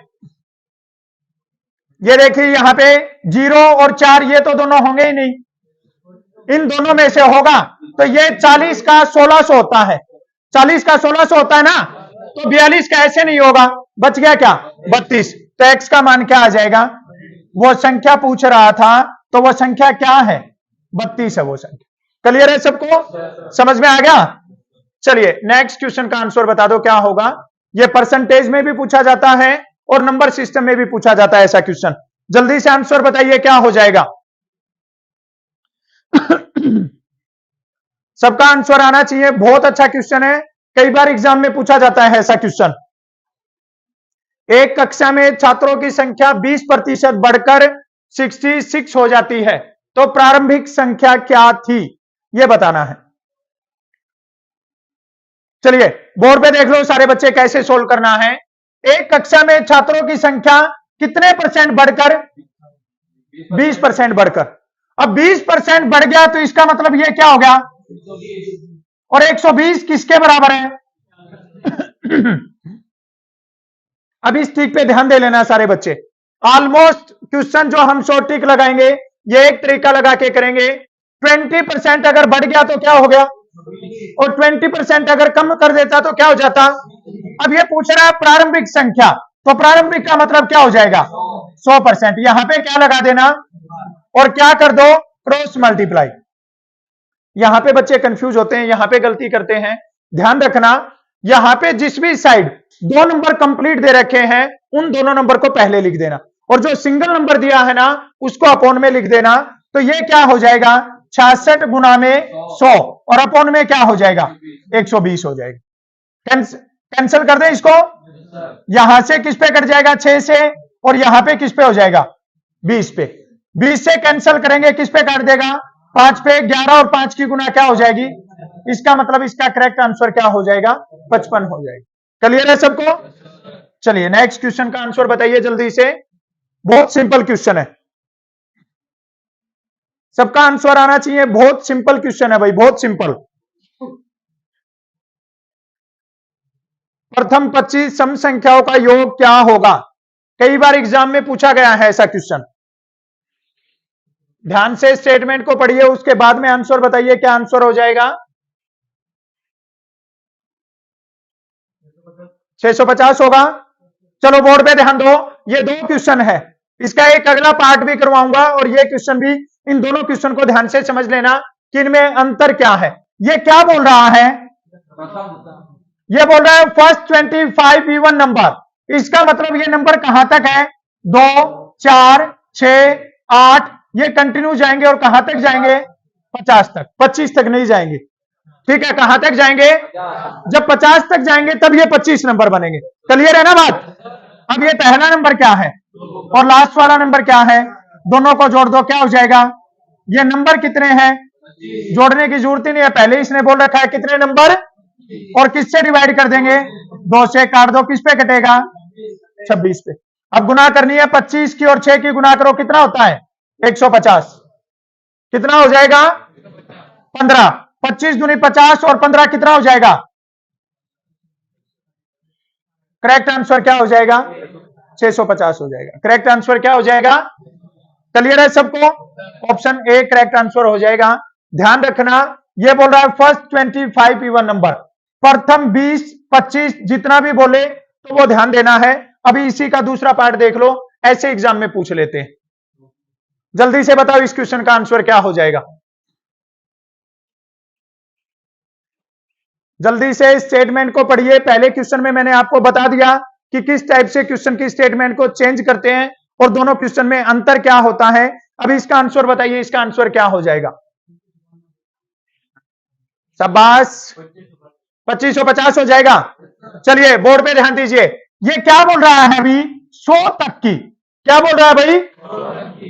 ये देखिए यहां पे 0 और 4 ये तो दोनों होंगे ही नहीं, इन दोनों में से होगा तो ये 40 का 1600 होता है, 40 का 1600 होता है ना, तो 42 का ऐसे नहीं होगा, बच गया क्या 32। तो x का मान क्या आ जाएगा, वो संख्या पूछ रहा था तो वो संख्या क्या है 32 है वो संख्या। क्लियर है सबको, समझ में आ गया। चलिए नेक्स्ट क्वेश्चन का आंसर बता दो क्या होगा। ये परसेंटेज में भी पूछा जाता है और नंबर सिस्टम में भी पूछा जाता है ऐसा क्वेश्चन। जल्दी से आंसर बताइए क्या हो जाएगा। सबका आंसर आना चाहिए, बहुत अच्छा क्वेश्चन है, कई बार एग्जाम में पूछा जाता है ऐसा क्वेश्चन। एक कक्षा में छात्रों की संख्या 20% बढ़कर 66 हो जाती है, तो प्रारंभिक संख्या क्या थी यह बताना है। चलिए बोर्ड पे देख लो सारे बच्चे कैसे सोल्व करना है। एक कक्षा में छात्रों की संख्या कितने परसेंट बढ़कर 20% बढ़कर, अब 20% बढ़ गया तो इसका मतलब ये क्या हो गया, और 120 किसके बराबर है। अब इस टिक पे ध्यान दे लेना सारे बच्चे। ऑलमोस्ट क्वेश्चन जो हम शॉर्ट टिक लगाएंगे ये एक तरीका लगा के करेंगे। 20% अगर बढ़ गया तो क्या हो गया, और 20% अगर कम कर देता तो क्या हो जाता। अब ये पूछ रहा है प्रारंभिक संख्या, तो प्रारंभिक का मतलब क्या हो जाएगा 100%। यहां पे क्या लगा देना और क्या कर दो क्रॉस मल्टीप्लाई। यहां पे बच्चे कंफ्यूज होते हैं, यहां पे गलती करते हैं, ध्यान रखना। यहां पे जिस भी साइड 2 नंबर कंप्लीट दे रखे हैं उन दोनों नंबर को पहले लिख देना, और जो सिंगल नंबर दिया है ना उसको अपॉन में लिख देना। तो ये क्या हो जाएगा 66 गुना में 100, और अपॉन में क्या हो जाएगा 120 हो जाएगा। कैंसिल कर दें इसको, यहां से किस पे कट जाएगा 6 से, और यहां पे किस पे हो जाएगा 20 पे। 20 से कैंसिल करेंगे किस पे काट देगा 5 पे, 11 और 5 की गुना क्या हो जाएगी, इसका मतलब इसका करेक्ट आंसर क्या हो जाएगा 55 हो जाएगा। क्लियर है सबको। चलिए नेक्स्ट क्वेश्चन का आंसर बताइए जल्दी से, बहुत सिंपल क्वेश्चन है, सबका आंसर आना चाहिए, बहुत सिंपल क्वेश्चन है भाई, बहुत सिंपल। प्रथम 25 सम संख्याओं का योग क्या होगा, कई बार एग्जाम में पूछा गया है ऐसा क्वेश्चन। ध्यान से स्टेटमेंट को पढ़िए, उसके बाद में आंसर बताइए क्या आंसर हो जाएगा। 650 होगा। चलो बोर्ड पे ध्यान दो, ये 2 क्वेश्चन है, इसका एक अगला पार्ट भी करवाऊंगा, और ये क्वेश्चन भी, इन दोनों क्वेश्चन को ध्यान से समझ लेना कि इनमें अंतर क्या है। ये क्या बोल रहा है, ये बोल रहा है फर्स्ट 25 इवन नंबर, इसका मतलब ये नंबर कहां तक है 2, 4, 6, 8, ये कंटिन्यू जाएंगे और कहां तक जाएंगे 50 तक, 25 तक नहीं जाएंगे। ठीक है, कहां तक जाएंगे, जब 50 तक जाएंगे तब ये 25 नंबर बनेंगे। क्लियर है ना बात। अब ये पहला नंबर क्या है और लास्ट वाला नंबर क्या है, दोनों को जोड़ दो क्या हो जाएगा। ये नंबर कितने हैं, जोड़ने की जरूरत ही नहीं है, पहले इसने बोल रखा है कितने नंबर, और किससे डिवाइड कर देंगे 2 से काट दो, किस पे कटेगा 26 पे। अब गुना करनी है 25 की, और 6 की गुना करो कितना होता है 150, कितना हो जाएगा 15। 25 दूनी 50 और 15 कितना हो जाएगा, करेक्ट आंसर क्या हो जाएगा 650 हो जाएगा। करेक्ट आंसर क्या हो जाएगा, क्लियर है सबको, ऑप्शन ए करेक्ट आंसर हो जाएगा। ध्यान रखना ये बोल रहा है फर्स्ट 25 इवन नंबर, प्रथम 20, 25 जितना भी बोले तो वो ध्यान देना है। अभी इसी का दूसरा पार्ट देख लो, ऐसे एग्जाम में पूछ लेते हैं। जल्दी से बताओ इस क्वेश्चन का आंसर क्या हो जाएगा। जल्दी से स्टेटमेंट को पढ़िए, पहले क्वेश्चन में मैंने आपको बता दिया कि किस टाइप से क्वेश्चन की स्टेटमेंट को चेंज करते हैं और दोनों क्वेश्चन में अंतर क्या होता है। अभी इसका आंसर बताइए, इसका आंसर क्या हो जाएगा। शाबाश, 2550 हो जाएगा। चलिए बोर्ड पे ध्यान दीजिए, ये क्या बोल रहा है अभी 100 तक की, क्या बोल रहा है भाई?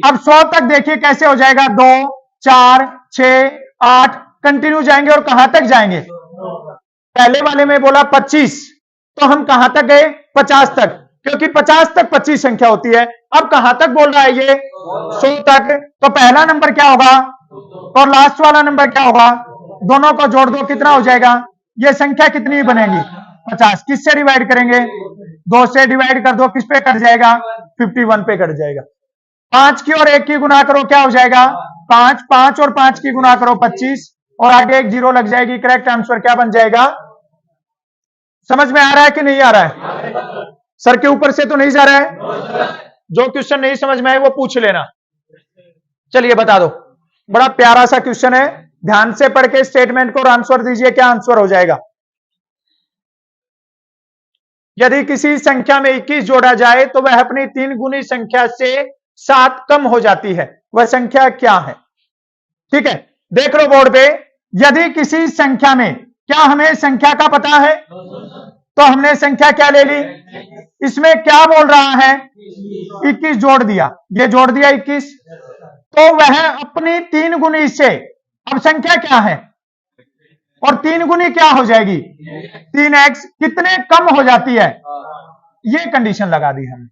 अब 100 तक देखिए कैसे हो जाएगा, 2 4 6 8 कंटिन्यू जाएंगे और कहां तक जाएंगे? पहले वाले में बोला 25, तो हम कहां तक गए? 50 तक, क्योंकि 50 तक 25 संख्या होती है। अब कहां तक बोल रहा है ये? 100 तक। तो पहला नंबर क्या होगा और लास्ट वाला नंबर क्या होगा? दोनों को जोड़ दो, कितना हो जाएगा? ये संख्या कितनी बनेगी? 50। किससे डिवाइड करेंगे? 2 से डिवाइड कर दो, किस पे कट जाएगा? 51 पे कट जाएगा। 5 की और 1 की गुना करो, क्या हो जाएगा? 5। 5 और 5 की गुना करो 25, और आगे एक 0 लग जाएगी। करेक्ट आंसर क्या बन जाएगा? समझ में आ रहा है कि नहीं आ रहा है? सर के ऊपर से तो नहीं जा रहा है? जो क्वेश्चन नहीं समझ में आए वो पूछ लेना। चलिए बता दो, बड़ा प्यारा सा क्वेश्चन है, ध्यान से पढ़ के स्टेटमेंट को और आंसर दीजिए, क्या आंसर हो जाएगा? यदि किसी संख्या में 21 जोड़ा जाए तो वह अपनी 3 गुनी संख्या से 7 कम हो जाती है, वह संख्या क्या है? ठीक है, देख लो बोर्ड पे। यदि किसी संख्या में, क्या हमें संख्या का पता है? तो हमने संख्या क्या ले ली? इसमें क्या बोल रहा है? 21 जोड़ दिया, ये जोड़ दिया 21, तो वह अपनी 3 गुनी से, अब संख्या क्या है और 3 गुनी क्या हो जाएगी? 3x, कितने कम हो जाती है? ये कंडीशन लगा दी हमने।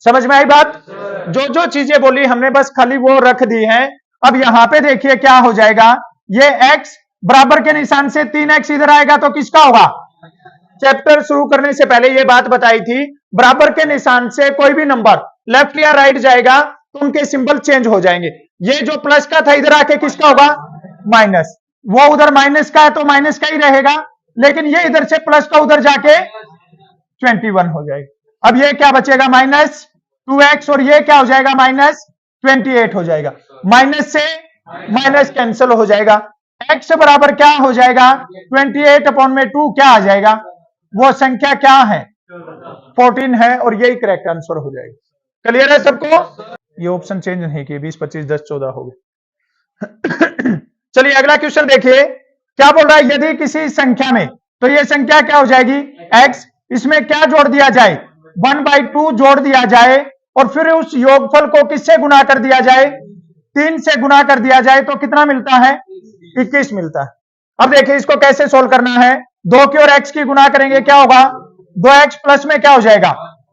समझ में आई बात? जो जो चीजें बोली हमने बस खाली वो रख दी है। अब यहां पे देखिए क्या हो जाएगा, ये x बराबर के निशान से 3x इधर आएगा तो किसका होगा? चैप्टर शुरू करने से पहले ये बात बताई थी, बराबर के निशान से कोई भी नंबर लेफ्ट या राइट जाएगा तो उनके सिंबल चेंज हो जाएंगे। ये जो प्लस का था इधर आके किसका होगा? माइनस। वो उधर माइनस का है तो माइनस का ही रहेगा, लेकिन ये इधर से प्लस का उधर जाके 21 हो जाएगा। अब ये क्या बचेगा? माइनस 2x, और ये क्या हो जाएगा? माइनस 28 हो जाएगा। माइनस से माइनस कैंसिल हो जाएगा। x बराबर क्या हो जाएगा? 28/2 क्या आ जाएगा? वो संख्या क्या है? 14 है, और यही करेक्ट आंसर हो जाएगा। क्लियर है सबको? ये ऑप्शन चेंज नहीं किए, 20 25 10 14 हो गए। चलिए अगला क्वेश्चन देखिए, क्या बोल रहा है? यदि किसी संख्या में, तो ये संख्या क्या हो जाएगी? x, इसमें क्या जोड़ दिया जाए? 1/2 जोड़ दिया जाए, और फिर उस योगफल को किससे गुना कर दिया जाए? 3 से गुना कर दिया जाए तो कितना मिलता है? 21 मिलता है। अब देखिए इसको कैसे सोल्व करना है। 2 की और x की गुना करेंगे, क्या होगा? 2x प्लस में क्या हो जाएगा?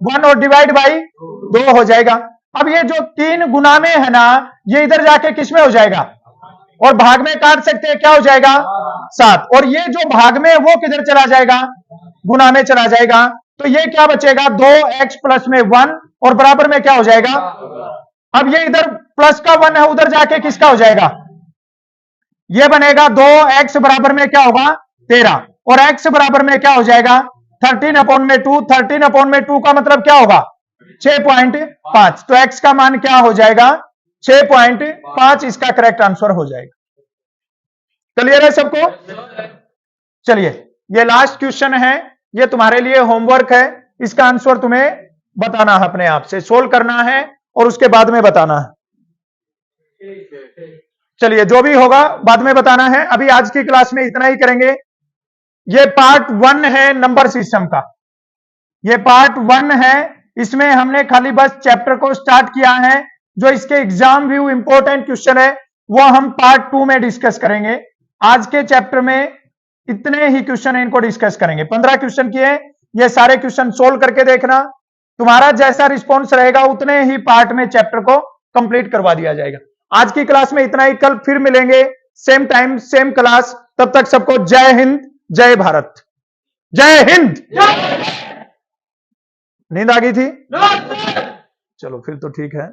1, और डिवाइड बाई 2 हो जाएगा। अब ये जो 3 गुना में है ना, ये इधर जाके किस में हो जाएगा? और भाग में काट सकते हैं, क्या हो जाएगा? 7। और ये जो भाग में वो किधर चला जाएगा? गुना में चला जाएगा। तो ये क्या बचेगा? 2x प्लस में 1, और बराबर में क्या हो जाएगा? अब ये इधर प्लस का 1 है, उधर जाके किसका हो जाएगा? ये बनेगा 2x बराबर में क्या होगा? 13, और x बराबर में क्या हो जाएगा? 13/2। 13/2 का मतलब क्या होगा? 6.5। तो x का मान क्या हो जाएगा? 6.5। इसका करेक्ट आंसर हो जाएगा। क्लियर है सबको? चलिए ये लास्ट क्वेश्चन है, ये तुम्हारे लिए होमवर्क है। इसका आंसर तुम्हें बताना है, अपने आप से सोल्व करना है और उसके बाद में बताना है। चलिए जो भी होगा बाद में बताना है। अभी आज की क्लास में इतना ही करेंगे। ये पार्ट 1 है नंबर सिस्टम का, ये पार्ट 1 है। इसमें हमने खाली बस चैप्टर को स्टार्ट किया है। जो इसके एग्जाम व्यू इंपॉर्टेंट क्वेश्चन है वो हम पार्ट 2 में डिस्कस करेंगे। आज के चैप्टर में इतने ही क्वेश्चन है, इनको डिस्कस करेंगे। 15 क्वेश्चन किए, ये सारे क्वेश्चन सोल्व करके देखना। तुम्हारा जैसा रिस्पॉन्स रहेगा उतने ही पार्ट में चैप्टर को कंप्लीट करवा दिया जाएगा। आज की क्लास में इतना ही, कल फिर मिलेंगे सेम टाइम सेम क्लास। तब तक सबको जय हिंद, जय भारत। जय हिंद। नींद आ गई थी? चलो फिर तो ठीक है।